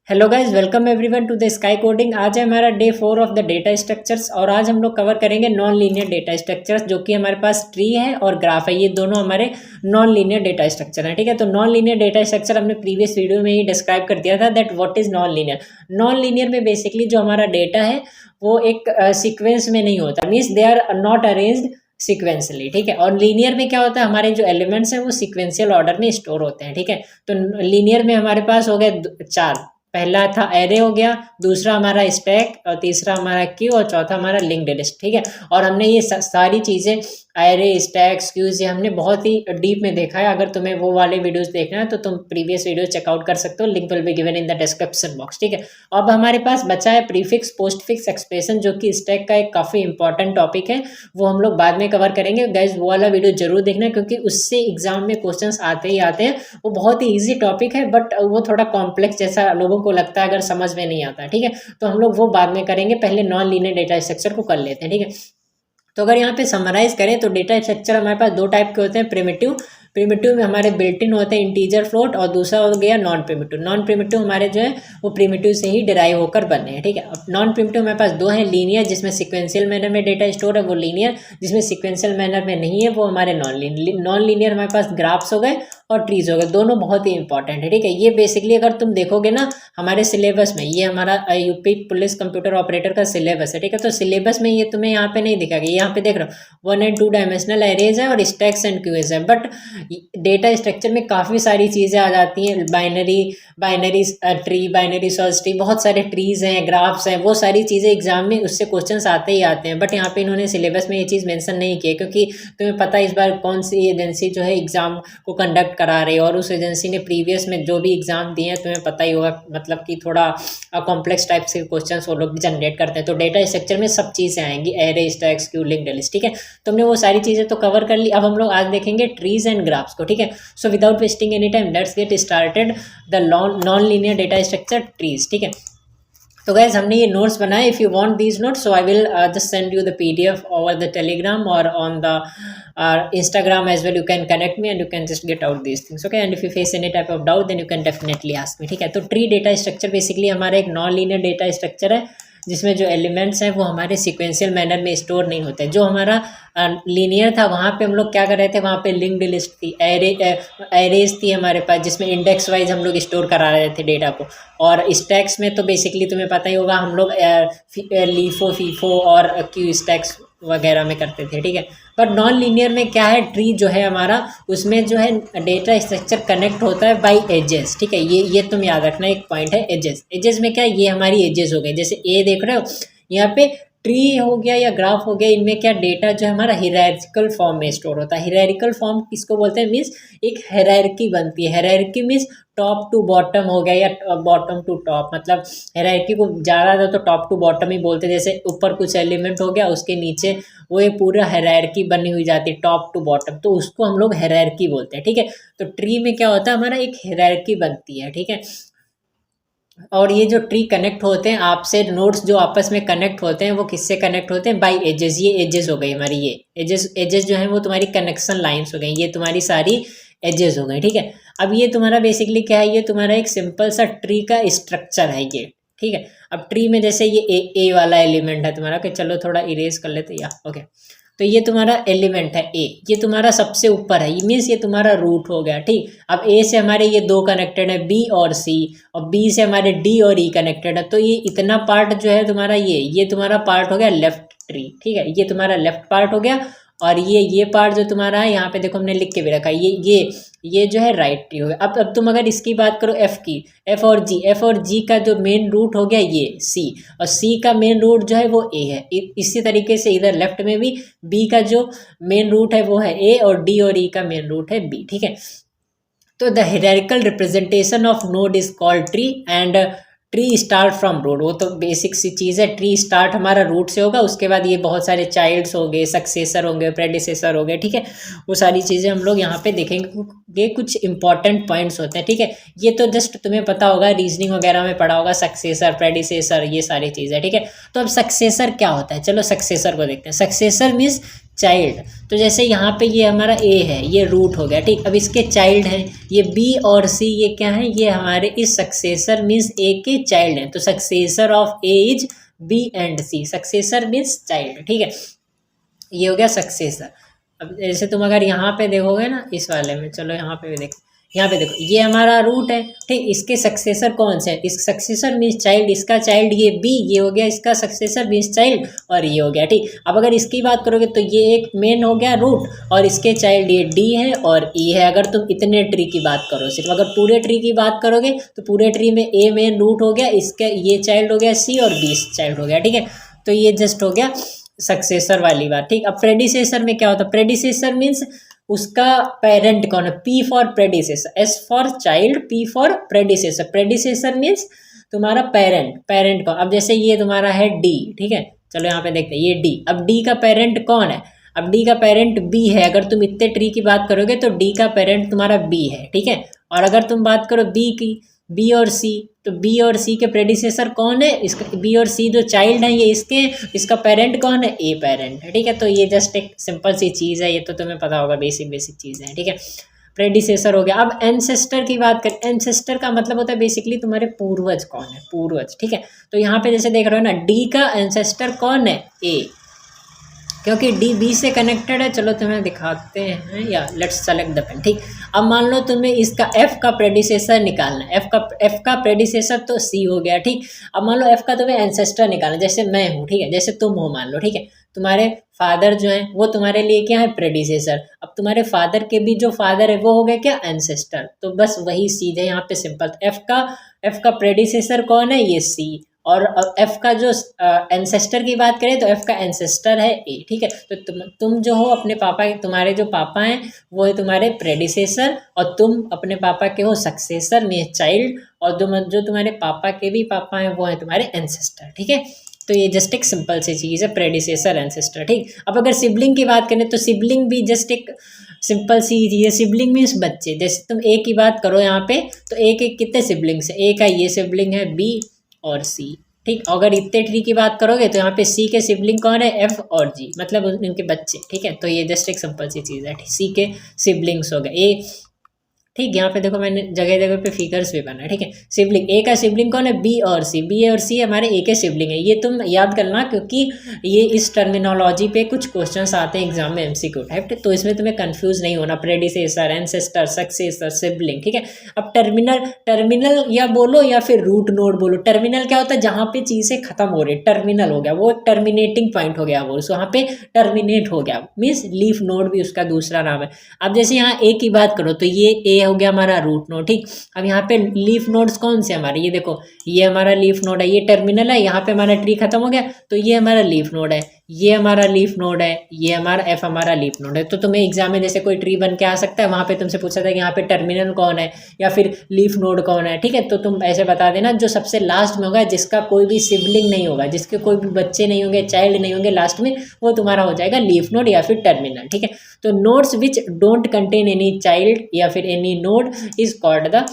Hello guys, welcome everyone to the sky coding. आज है हमारा day 4 of the data structures और आज हम लोग कवर करेंगे नॉन लीनियर डेटा स्ट्रक्चर्स, जो कि हमारे पास ट्री है और ग्राफ है। ये दोनों हमारे नॉन लीनियर डेटा स्ट्रक्चर हैं। ठीक है, तो नॉन लीनियर डेटा स्ट्रक्चर हमने प्रीवियस वीडियो में ही डिस्क्राइब कर दिया था that what is non linear. Non linear में बेसिकली जो हमारा डेटा है वो एक सीक्वेंस में नहीं होता, means they are not arranged sequentially. ठीक है, और लीनियर में क्या होता है, हमारे जो एलिमेंट्स हैं वो सिक्वेंशियल ऑर्डर में स्टोर होते हैं। ठीक है, तो लीनियर में हमारे पास हो गए चार। पहला था एरे हो गया, दूसरा हमारा स्टैक, और तीसरा हमारा क्यू, और चौथा हमारा लिंक्ड लिस्ट। ठीक है, और हमने ये सारी चीज़ें एरे स्टैक्स क्यूज ये हमने बहुत ही डीप में देखा है। अगर तुम्हें वो वाले वीडियोस देखना है तो तुम प्रीवियस वीडियोस चेकआउट कर सकते हो, link will be given in the description box. ठीक है, अब हमारे पास बचा है प्रीफिक्स पोस्टफिक्स एक्सप्रेशन, जो कि स्टैक का एक काफ़ी इंपॉर्टेंट टॉपिक है। वो हम लोग बाद में कवर करेंगे। गाइज वो वाला वीडियो जरूर देखना, क्योंकि उससे एग्जाम में क्वेश्चन आते ही आते हैं। वो बहुत ही ईजी टॉपिक है, बट वो थोड़ा कॉम्प्लेक्स जैसा लोगों को लगता है अगर समझ में नहीं आता। ठीक है, तो हम लोग वो बाद में करेंगे, पहले नॉन लीनियर डेटा स्ट्रक्चर को कर लेते हैं। ठीक है, तो अगर यहाँ पे समराइज करें तो डेटा स्ट्रक्चर हमारे पास दो टाइप के होते हैं। प्रिमिटिव में हमारे बिल्ट इन होते हैं इंटीजर फ्लोट, और दूसरा हो गया नॉन प्रिमिटिव। नॉन प्रिमिटिव हमारे जो है वो प्रिमिटिव से ही डिराइव होकर बने हैं। ठीक है, अब नॉन प्रिमिटिव हमारे पास दो हैं, लीनियर जिसमें सिक्वेंशियल मैनर में डेटा स्टोर है वो लीनियर, जिसमें सिक्वेंशियल मैनर में नहीं है वो हमारे नॉन लीनियर हमारे पास ग्राफ्स हो गए और ट्रीज हो गए। दोनों बहुत ही इंपॉर्टेंट है। ठीक है, ये बेसिकली अगर तुम देखोगे ना हमारे सिलेबस में, ये हमारा यूपी पुलिस कंप्यूटर ऑपरेटर का सिलेबस है। ठीक है, तो सिलेबस में ये तुम्हें यहाँ पे नहीं दिखाएगा। यहाँ पे देख रहे हो 1 and 2 डायमेंशनल एरेज है और स्टैक्स एंड क्यूज है, बट डेटा स्ट्रक्चर में काफ़ी सारी चीज़ें आ जाती हैं। Binary tree, binary search tree, बहुत सारे ट्रीज हैं, ग्राफ्स हैं, वो सारी चीज़ें एग्जाम में उससे क्वेश्चंस आते ही आते हैं। बट यहाँ पे इन्होंने सिलेबस में ये चीज़ मेंशन नहीं की है, क्योंकि तुम्हें पता है इस बार कौन सी एजेंसी जो है एग्जाम को कंडक्ट करा रही है, और उस एजेंसी ने प्रीवियस में जो भी एग्जाम दिए हैं तुम्हें पता ही होगा, मतलब कि थोड़ा कॉम्प्लेक्स टाइप से क्वेश्चंस वो लोग जनरेट करते हैं। तो डेटा स्ट्रक्चर में सब चीज़ें आएंगी, array stacks Q linked list. ठीक है, तुमने वो सारी चीज़ें तो कवर कर ली। अब हम लोग आज देखेंगे ट्रीज एंड ग्राफ्स को। ठीक है, so without wasting any time let's get started the non linear data structure trees. ठीक है, तो गैस हमने ये नोट्स बनाए। If you want these notes so I will just send you the PDF over the Telegram और on the Instagram as well. You can connect me and you can just get out these things. Okay, and if you face any type of doubt then you can definitely ask me. ठीक है, तो tree data structure basically हमारा एक non linear data structure है, जिसमें जो elements हैं वो हमारे सीक्वेंशियल मैनर में स्टोर नहीं होते। जो हमारा लीनियर था वहाँ पे हम लोग क्या कर रहे थे, वहाँ पे लिंक्ड लिस्ट थी, एरेज थी हमारे पास, जिसमें इंडेक्स वाइज हम लोग स्टोर करा रहे थे डेटा को। और स्टैक्स में तो बेसिकली तुम्हें पता ही होगा हम लोग लीफो फीफो और क्यू स्टैक्स वगैरह में करते थे। ठीक है, बट नॉन लीनियर में क्या है, ट्री जो है हमारा उसमें जो है डेटा स्ट्रक्चर कनेक्ट होता है बाय एजेस। ठीक है, ये तुम याद रखना, एक पॉइंट है एजेस में क्या है, ये हमारी एजेस हो गई। जैसे ए देख रहे हो यहाँ पे ट्री हो गया या ग्राफ हो गया, इनमें क्या डेटा जो है हमारा हिरार्किकल फॉर्म में स्टोर होता है। हिरार्किकल फॉर्म किसको बोलते हैं, मीन्स एक हायरार्की बनती है। Hierarchy means top to bottom हो गया या बॉटम टू टॉप, मतलब हायरार्की को ज़्यादा तो टॉप टू बॉटम ही बोलते हैं। जैसे ऊपर कुछ एलिमेंट हो गया, उसके नीचे वो एक पूरा हायरार्की बनी हुई जाती है टॉप टू बॉटम, तो उसको हम लोग हायरार्की बोलते हैं। ठीक है, तो ट्री में क्या होता है, हमारा एक हायरार्की बनती है। ठीक है, और ये जो ट्री कनेक्ट होते हैं आपसे, नोड्स जो आपस में कनेक्ट होते हैं वो किससे कनेक्ट होते हैं, बाय एजेस। ये एजेस हो गई हमारी, ये एजेस जो है वो तुम्हारी कनेक्शन लाइंस हो गई, ये तुम्हारी सारी एजेस हो गई। ठीक है, अब ये तुम्हारा बेसिकली क्या है, ये तुम्हारा एक सिंपल सा ट्री का स्ट्रक्चर है ये। ठीक है, अब ट्री में जैसे ये ए वाला एलिमेंट है तुम्हारा, कि चलो थोड़ा इरेज कर लेते या ओके, तो ये तुम्हारा एलिमेंट है ए, ये तुम्हारा सबसे ऊपर है, मीन्स ये तुम्हारा रूट हो गया। ठीक, अब ए से हमारे ये दो कनेक्टेड है, बी और सी, और बी से हमारे डी और ई कनेक्टेड है। तो ये इतना पार्ट जो है तुम्हारा, ये तुम्हारा पार्ट हो गया लेफ्ट ट्री। ठीक है, ये तुम्हारा लेफ्ट पार्ट हो गया, और ये पार्ट जो तुम्हारा है यहाँ पे देखो हमने लिख के भी रखा है, ये जो है राइट ट्री हो गया। अब तुम अगर इसकी बात करो एफ की, एफ और जी का जो मेन रूट हो गया ये सी, और सी का मेन रूट जो है वो ए है। इसी तरीके से इधर लेफ्ट में भी बी का जो मेन रूट है वो है ए, और डी और ई का मेन रूट है बी। ठीक है, तो the hierarchical representation of node is called tree and tree start from root. वो तो बेसिक सी चीज़ है, ट्री स्टार्ट हमारा रूट से होगा, उसके बाद ये बहुत सारे चाइल्ड्स हो गए, सक्सेसर होंगे, प्रेडिसेसर हो गए। ठीक है, वो सारी चीज़ें हम लोग यहाँ पे देखेंगे, ये कुछ इंपॉर्टेंट पॉइंट्स होते हैं। ठीक है, ये तो जस्ट तुम्हें पता होगा, रीजनिंग वगैरह में पढ़ा होगा, सक्सेसर प्रेडिसेसर ये सारी चीज़ें। ठीक है, तो अब सक्सेसर क्या होता है, चलो सक्सेसर को देखते हैं। Successor means child. तो जैसे यहाँ पे ये हमारा ए है, ये रूट हो गया, ठीक। अब इसके चाइल्ड हैं ये बी और सी, ये क्या है, ये हमारे इस सक्सेसर मीन्स ए के चाइल्ड हैं। तो successor of a is b and c, successor means child, ठीक है। ये हो गया सक्सेसर। अब जैसे तुम अगर यहाँ पे देखोगे ना इस वाले में, चलो यहाँ पे भी देखो, यहाँ पे देखो ये हमारा रूट है, ठीक। इसके सक्सेसर कौन से हैं, इस सक्सेसर मीन्स चाइल्ड, इसका चाइल्ड ये बी, ये हो गया इसका सक्सेसर मीन्स चाइल्ड, और ये हो गया, ठीक। अब अगर इसकी बात करोगे तो ये एक मेन हो गया रूट, और इसके चाइल्ड ये डी है और ई है। अगर तुम इतने ट्री की बात करो, सिर्फ अगर पूरे ट्री की बात करोगे तो पूरे ट्री में ए मेन रूट हो गया, इसका ये चाइल्ड हो गया सी, और बी चाइल्ड हो गया, ठीक है। तो ये जस्ट हो गया सक्सेसर वाली बात, ठीक। अब प्रेडिसेसर में क्या होता है, प्रेडिसेसर मीन्स उसका पेरेंट कौन है, P for predecessor, S for child, P for predecessor. Predecessor means तुम्हारा पेरेंट कौन। अब जैसे ये तुम्हारा है डी, ठीक है, चलो यहाँ पे देखते हैं ये डी। अब डी का पेरेंट कौन है, अब डी का पेरेंट बी है। अगर तुम इतने ट्री की बात करोगे तो डी का पेरेंट तुम्हारा बी है, ठीक है। और अगर तुम बात करो बी की, बी और सी, तो बी और सी के प्रेडिसेसर कौन है, इसका बी और सी जो चाइल्ड है ये इसके, इसका पेरेंट कौन है, ए पेरेंट है, ठीक है। तो ये जस्ट एक सिंपल सी चीज़ है, ये तो तुम्हें पता होगा, बेसिक चीज़ है, ठीक है। प्रेडिसेसर हो गया। अब एंसेस्टर की बात करें, एंसेस्टर का मतलब होता है बेसिकली तुम्हारे पूर्वज कौन है, पूर्वज, ठीक है। तो यहाँ पे जैसे देख रहे हो ना, डी का एंसेस्टर कौन है, ए, क्योंकि डी बी से कनेक्टेड है। चलो तुम्हें दिखाते हैं, या लेट्स सेलेक्ट द पेन, ठीक। अब मान लो तुम्हें इसका एफ का प्रेडिसेसर निकालना है, एफ का प्रेडिसेसर तो सी हो गया, ठीक। अब मान लो एफ का तुम्हें एंसेस्टर निकालना है, जैसे मैं हूँ, ठीक है, जैसे तुम हो मान लो, ठीक है। तुम्हारे फादर जो है वो तुम्हारे लिए क्या है, प्रेडिसेसर। अब तुम्हारे फादर के भी जो फादर है वो हो गया क्या, एंसेस्टर। तो बस वही चीज़ है यहाँ पे सिंपल। एफ का प्रेडिसेसर कौन है, ये सी। और एफ का जो एंसेस्टर की बात करें तो एफ का एंसेस्टर है ए, ठीक है। तो तुम जो हो अपने पापा, तुम्हारे जो पापा हैं वो है तुम्हारे प्रेडिसेसर, और तुम अपने पापा के हो सक्सेसर में चाइल्ड, और जो तुम्हारे पापा के भी पापा हैं वो है तुम्हारे एंसेस्टर, ठीक है। तो ये जस्ट एक सिंपल सी चीज़ है, प्रेडिसेसर एंसेस्टर, ठीक। अब अगर सिबलिंग की बात करें तो सिबलिंग भी जस्ट एक सिंपल सी चीज़ है। सिबलिंग मीन्स बच्चे। जैसे तुम ए की बात करो यहाँ पे, तो ए के कितने सिबलिंग्स है, ए का ये सिबलिंग है बी और सी, ठीक। अगर इतने ट्री की बात करोगे तो यहाँ पे सी के सिबलिंग कौन है, एफ और जी, मतलब इनके बच्चे, ठीक है। तो ये जस्ट एक सिंपल सी चीज़ है, सी के सिबलिंग्स हो गए ए, ठीक। यहाँ पे देखो मैंने जगह जगह पे फिगर्स भी बना है, ठीक है। सिबलिंग, ए का सिबलिंग कौन है, बी और सी, बी और सी हमारे ए के सिबलिंग है। ये तुम याद करना, क्योंकि ये इस टर्मिनोलॉजी पे कुछ क्वेश्चंस आते हैं एग्जाम में एमसीक्यू टाइप, तो इसमें तुम्हें कंफ्यूज नहीं होना। प्रेडिसेसर, एंसेस्टर, सक्सेसर, सिबलिंग, ठीक है। अब टर्मिनल या बोलो या फिर रूट नोड बोलो। टर्मिनल क्या होता है, जहाँ पे चीज़ें खत्म हो रही है, टर्मिनल हो गया, वो एक टर्मिनेटिंग पॉइंट हो गया, वो वहाँ पे टर्मिनेट हो गया, मीन्स लीफ नोड भी उसका दूसरा नाम है। अब जैसे यहाँ ए की बात करो तो ये ए हो गया हमारा रूट नोड, ठीक। अब यहाँ पे लीफ नोड्स कौन से हमारे, ये देखो ये हमारा लीफ नोड है, ये टर्मिनल है, यहाँ पे हमारा ट्री खत्म हो गया तो ये हमारा लीफ नोड है, ये हमारा लीफ नोड है, ये हमारा एफ हमारा लीफ नोड है। तो तुम्हें एग्जाम में जैसे कोई ट्री बन के आ सकता है, वहाँ पे तुमसे पूछा था कि यहाँ पे टर्मिनल कौन है या फिर लीफ नोड कौन है, ठीक है। तो तुम ऐसे बता देना, जो सबसे लास्ट में होगा, जिसका कोई भी सिबलिंग नहीं होगा, जिसके कोई भी बच्चे नहीं होंगे, चाइल्ड नहीं होंगे लास्ट में, वो तुम्हारा हो जाएगा लीफ नोड या फिर टर्मिनल, ठीक है। तो nodes which don't contain any child या फिर any node is called the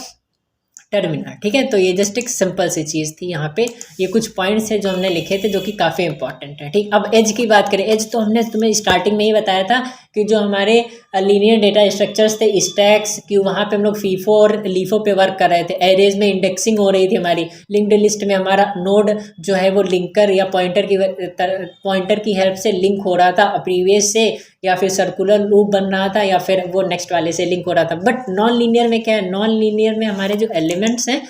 terminal, ठीक है। तो ये जस्ट एक सिंपल सी चीज़ थी। यहाँ पे ये कुछ पॉइंट्स है जो हमने लिखे थे जो कि काफ़ी इंपॉर्टेंट है, ठीक। अब एज की बात करें, एज तो हमने तुम्हें स्टार्टिंग में ही बताया था कि जो हमारे लीनियर डेटा स्ट्रक्चर्स थे, स्टैक्स की, वहाँ पे हम लोग फीफो और लीफो पे वर्क कर रहे थे। एरेज में इंडेक्सिंग हो रही थी हमारी, लिंक्ड लिस्ट में हमारा नोड जो है वो लिंकर या पॉइंटर की हेल्प से लिंक हो रहा था प्रीवियस से, या फिर सर्कुलर लूप बन रहा था, या फिर वो नेक्स्ट वाले से लिंक हो रहा था। बट नॉन लीनियर में क्या है, नॉन लीनियर में हमारे जो एलिमेंट्स हैं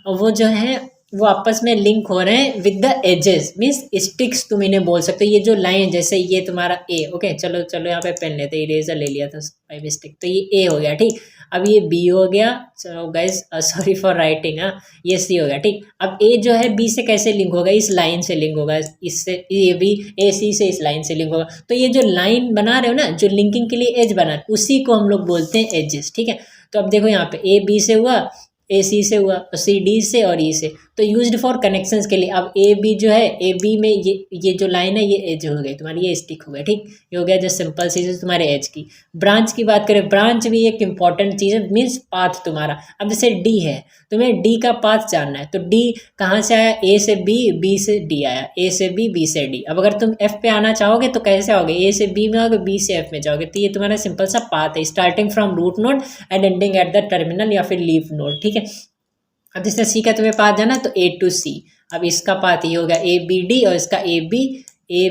वो जो है वो आपस में लिंक हो रहे हैं with the edges, means sticks तुम इन्हें बोल सकते हो। ये जो लाइन, जैसे ये तुम्हारा ए, ओके, चलो यहाँ पे पेन लेते, इरेजर ले लिया था बाय मिस्टेक, तो ये ए हो गया, ठीक। अब ये बी हो गया, चलो गाइस सॉरी फॉर राइटिंग, हाँ, ये सी हो गया, ठीक। अब ए जो है बी से कैसे लिंक होगा, इस लाइन से लिंक होगा, इससे ये बी ए सी से इस लाइन से लिंक होगा। तो ये जो लाइन बना रहे हो ना, जो लिंकिंग के लिए एज बना, उसी को हम लोग बोलते हैं एजेस, ठीक है। तो अब देखो यहाँ पे ए बी से हुआ, ए सी से हुआ, सी डी से, और ई से। तो यूज्ड फॉर कनेक्शंस के लिए। अब ए बी जो है, ए बी में ये जो लाइन है ये एज हो गई तुम्हारी, ये स्टिक हो गया, ठीक। ये हो गया जो सिंपल सी तुम्हारे एज की। ब्रांच की बात करें, ब्रांच भी एक इंपॉर्टेंट चीज़ है, मीन्स पाथ तुम्हारा। अब जैसे डी है, तुम्हें डी का पाथ जानना है, तो डी कहाँ से आया, ए से बी, बी से डी आया, ए से बी, बी से डी। अब अगर तुम एफ पे आना चाहोगे तो कैसे आओगे, ए से बी में आओगे, बी से एफ में जाओगे। तो ये तुम्हारा सिंपल सा पाथ है, starting from root node and ending at the terminal या फिर लीफ नोड, ठीक है। अब जैसे सी का तुम्हें पाथ जाना तो ए टू सी। अब इसका पाथ ये हो गया ए बी डी, और इसका ए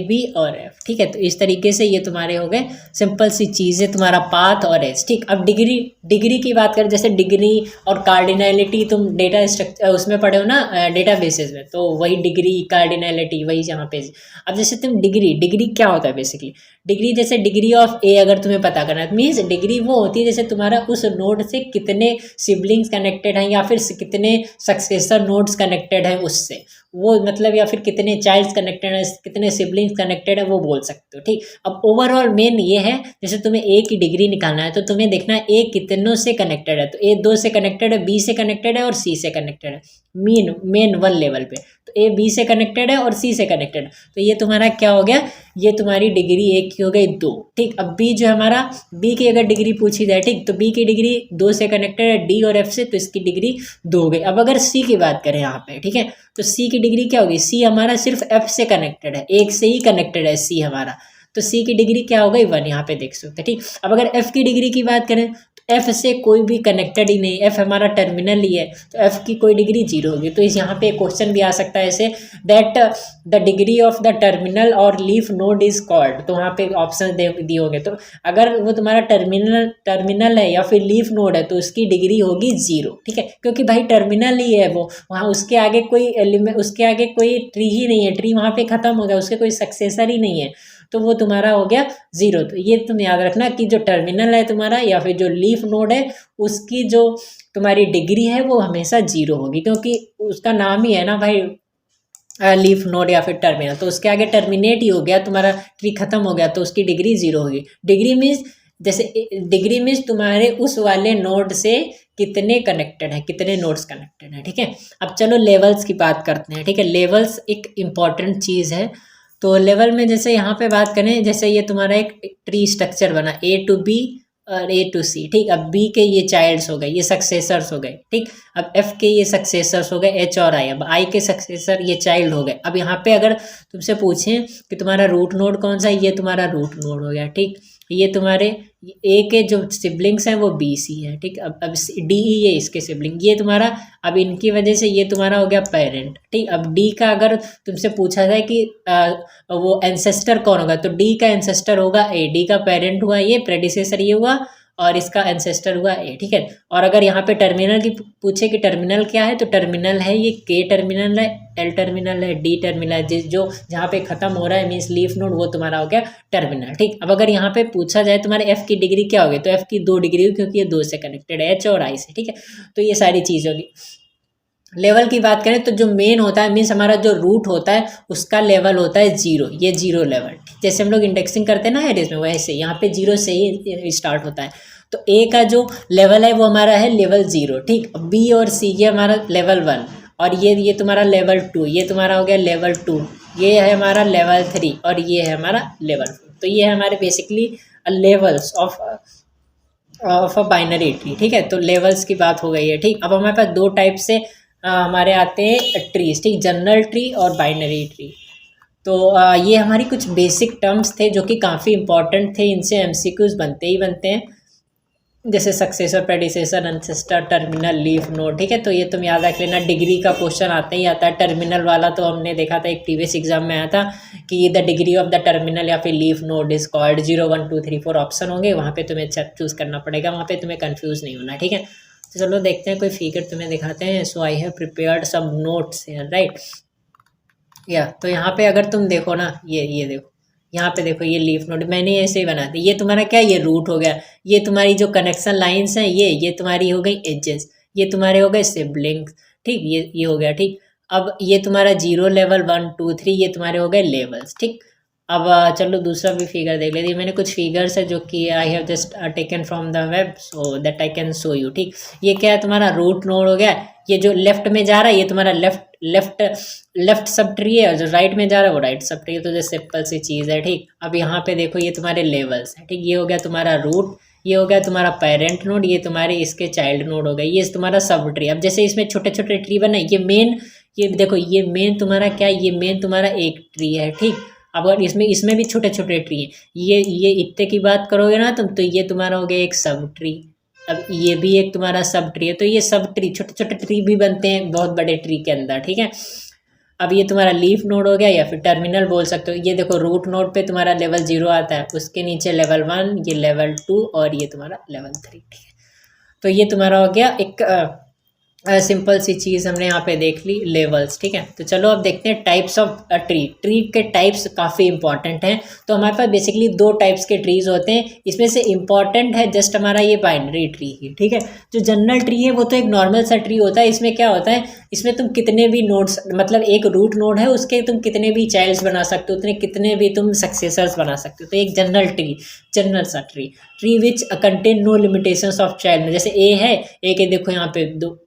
बी और एफ, ठीक है। तो इस तरीके से ये तुम्हारे हो गए सिंपल सी चीज़ें, तुम्हारा पाथ और एज, ठीक। अब डिग्री की बात करें, जैसे डिग्री और कार्डिनैलिटी तुम डेटा स्ट्रक्चर उसमें पढ़े हो ना, डेटा बेसिस में, तो वही डिग्री कार्डिनैलिटी वही यहाँ पे। अब जैसे तुम डिग्री क्या होता है बेसिकली, डिग्री जैसे डिग्री ऑफ ए अगर तुम्हें पता करना है, मीन्स डिग्री वो होती है जैसे तुम्हारा उस नोड से कितने सिबलिंग्स कनेक्टेड हैं या फिर कितने सक्सेसर नोड्स कनेक्टेड हैं उससे, वो मतलब, या फिर कितने चाइल्ड्स कनेक्टेड हैं, कितने सिबलिंग्स कनेक्टेड है, वो बोल सकते हो, ठीक। अब ओवरऑल मेन ये है, जैसे तुम्हें ए की डिग्री निकालना है तो तुम्हें देखना है ए कितनों से कनेक्टेड है, तो ए 2 से कनेक्टेड है, बी से कनेक्टेड है और सी से कनेक्टेड है, मेन वन लेवल पे। तो ए बी से कनेक्टेड है और सी से कनेक्टेड है, तो ये तुम्हारा क्या हो गया, ये तुम्हारी डिग्री एक की हो गई 2, ठीक। अब बी जो हमारा, बी की अगर डिग्री पूछी जाए, ठीक, तो बी की डिग्री 2 से कनेक्टेड है, डी और एफ से, तो इसकी डिग्री 2 हो गई। अब अगर सी की बात करें यहाँ पे, ठीक है, तो सी की डिग्री क्या होगी, सी हमारा सिर्फ एफ से कनेक्टेड है, एक से ही कनेक्टेड है सी हमारा, तो सी की डिग्री क्या हो गई 1, यहाँ पे देख सकते हैं, ठीक। अब अगर एफ की डिग्री की बात करें, एफ से कोई भी कनेक्टेड ही नहीं, एफ हमारा टर्मिनल ही है, तो एफ की कोई डिग्री 0 होगी। तो इस यहाँ पे क्वेश्चन भी आ सकता है ऐसे, that the degree of the terminal और लीफ नोड इज कॉल्ड, तो वहाँ पे ऑप्शन दिए होंगे। तो अगर वो तुम्हारा टर्मिनल है या फिर लीफ नोड है तो उसकी डिग्री होगी 0, ठीक है, क्योंकि भाई टर्मिनल ही है वो, वहाँ उसके आगे कोई एलिमेंट, उसके आगे कोई ट्री ही नहीं है, ट्री वहाँ पे खत्म हो गया, उसके कोई सक्सेसर ही नहीं है, तो वो तुम्हारा हो गया 0। तो ये तुम याद रखना कि जो टर्मिनल है तुम्हारा या फिर जो लीफ नोड है, उसकी जो तुम्हारी डिग्री है वो हमेशा 0 होगी, क्योंकि उसका नाम ही है ना भाई लीफ नोड या फिर टर्मिनल, तो उसके आगे टर्मिनेट ही हो गया, तुम्हारा ट्री खत्म हो गया, तो उसकी डिग्री 0 होगी। डिग्री मीन्स, जैसे डिग्री मीन्स तुम्हारे उस वाले नोड से कितने कनेक्टेड है, कितने नोड्स कनेक्टेड है, ठीक है। अब चलो लेवल्स की बात करते हैं, ठीक है। लेवल्स एक इम्पॉर्टेंट चीज़ है। तो लेवल में जैसे यहाँ पे बात करें, जैसे ये तुम्हारा एक ट्री स्ट्रक्चर बना ए टू बी और ए टू सी, ठीक। अब बी के ये चाइल्ड्स हो गए, ये सक्सेसर्स हो गए, ठीक। अब एफ के ये सक्सेसर्स हो गए एच और आई, अब आई के सक्सेसर ये चाइल्ड हो गए। अब यहाँ पे अगर तुमसे पूछें कि तुम्हारा रूट नोड कौन सा है, ये तुम्हारा रूट नोड हो गया, ठीक। ये तुम्हारे ए के जो सिबलिंग्स हैं वो बी सी है, ठीक। अब डी ई ये इसके सिबलिंग, ये तुम्हारा, अब इनकी वजह से ये तुम्हारा हो गया पेरेंट, ठीक। अब डी का अगर तुमसे पूछा जाए कि वो एंसेस्टर कौन होगा, तो डी का एंसेस्टर होगा ए, डी का पेरेंट हुआ ये, प्रेडिसेसर ये हुआ, और इसका एंसेस्टर हुआ ए, ठीक है। और अगर यहाँ पे टर्मिनल की पूछे कि टर्मिनल क्या है, तो टर्मिनल है ये के टर्मिनल है, एल टर्मिनल है, डी टर्मिनल है, जो जहाँ पे खत्म हो रहा है मीन्स लीफ नोड, वो तुम्हारा हो गया टर्मिनल, ठीक। अब अगर यहाँ पे पूछा जाए तुम्हारे एफ की डिग्री क्या होगी, तो एफ की 2 डिग्री होगी, क्योंकि ये 2 से कनेक्टेड है, एच और आई से, ठीक है। तो ये सारी चीज़ होगी। लेवल की बात करें तो जो मेन होता है, मीन्स हमारा जो रूट होता है उसका लेवल होता है 0, ये 0 लेवल, जैसे हम लोग इंडेक्सिंग करते हैं ना एरेज में, वैसे यहाँ पे 0 से ही स्टार्ट होता है। तो ए का जो लेवल है वो हमारा है लेवल 0, ठीक। बी और सी ये हमारा लेवल 1, और ये तुम्हारा लेवल 2, ये तुम्हारा हो गया लेवल 2, ये है हमारा लेवल 3, और ये है हमारा लेवल 4। तो ये है हमारे basically levels of a binary tree, ठीक है। तो लेवल्स की बात हो गई है, ठीक। अब हमारे पास 2 टाइप से हमारे आते हैं ट्रीज, ठीक, जनरल ट्री और बाइनरी ट्री। तो ये हमारी कुछ बेसिक टर्म्स थे जो कि काफ़ी इंपॉर्टेंट थे, इनसे एमसीक्यूज बनते ही बनते हैं, जैसे successor, predecessor, ancestor, terminal, leaf node, ठीक है। तो ये तुम याद रख लेना, डिग्री का क्वेश्चन आता ही आता है। टर्मिनल वाला तो हमने देखा था एक प्रीवियस एग्जाम में आया था कि the degree of the terminal या फिर leaf node is called, 0 1 2 3 4 option होंगे, वहाँ पे तुम्हें चूज़ करना पड़ेगा, वहाँ पे तुम्हें कन्फ्यूज़ नहीं होना, ठीक है। तो चलो देखते हैं, कोई फिगर तुम्हें दिखाते हैं। So I have prepared some notes here, right. या तो यहाँ पे अगर तुम देखो ना, ये देखो, यहाँ पे देखो, ये लीफ नोड मैंने ऐसे ही बना दी। ये तुम्हारा क्या, ये रूट हो गया। ये तुम्हारी जो कनेक्शन लाइंस हैं, ये तुम्हारी हो गई एजेस, ये तुम्हारे हो गए सिबलिंग्स, ठीक। ये हो गया, ठीक। अब ये तुम्हारा 0 लेवल 1 2 3 ये तुम्हारे हो गए लेवल्स, ठीक। अब चलो दूसरा भी फिगर देख लेते हैं। मैंने कुछ फिगर्स है जो कि I have just taken from the web so that I can show you. ठीक, ये क्या है, तुम्हारा रूट नोड हो गया। ये जो लेफ्ट में जा रहा है ये तुम्हारा left left left sub tree है, और जो राइट में जा रहा है वो राइट सब ट्री है। तो जैसे सिंपल सी चीज़ है। ठीक, अब यहाँ पे देखो ये तुम्हारे लेवल्स है। ठीक, ये हो गया तुम्हारा रूट, ये हो गया तुम्हारा पेरेंट नोड, ये तुम्हारे इसके चाइल्ड नोड हो गए, ये तुम्हारा सब ट्री। अब जैसे इसमें छोटे छोटे ट्री बने, ये मेन, ये देखो ये मेन तुम्हारा क्या है, ये मेन तुम्हारा एक ट्री है। ठीक, अब अगर इसमें इसमें भी छोटे छोटे ट्री हैं, ये इतने की बात करोगे ना तुम, तो ये तुम्हारा हो गया एक सब ट्री। अब ये भी एक तुम्हारा सब ट्री है। तो ये सब ट्री, छोटे छोटे ट्री भी बनते हैं बहुत बड़े ट्री के अंदर। ठीक है, अब ये तुम्हारा लीफ नोड हो गया या फिर टर्मिनल बोल सकते हो। ये देखो रूट नोड पे तुम्हारा लेवल 0 आता है, उसके नीचे लेवल 1, ये लेवल 2 और ये तुम्हारा लेवल 3। ठीक है, तो ये तुम्हारा हो गया एक सिंपल सी चीज़ हमने यहाँ पे देख ली, लेवल्स। ठीक है, तो चलो अब देखते हैं टाइप्स ऑफ ट्री। ट्री के टाइप्स काफ़ी इंपॉर्टेंट हैं। तो हमारे पास बेसिकली 2 टाइप्स के ट्रीज होते हैं। इसमें से इंपॉर्टेंट है जस्ट हमारा ये बाइनरी ट्री ही। ठीक है, जो जनरल ट्री है वो तो एक नॉर्मल सा ट्री होता है। इसमें क्या होता है, इसमें तुम कितने भी नोड्स, मतलब एक रूट नोड है उसके तुम कितने भी चाइल्ड्स बना सकते हो, उतने कितने भी तुम सक्सेसर्स बना सकते हो। तो एक जनरल ट्री, जनरल सा tree which contain no limitations of child. जैसे ए है, ए के देखो यहाँ पे दो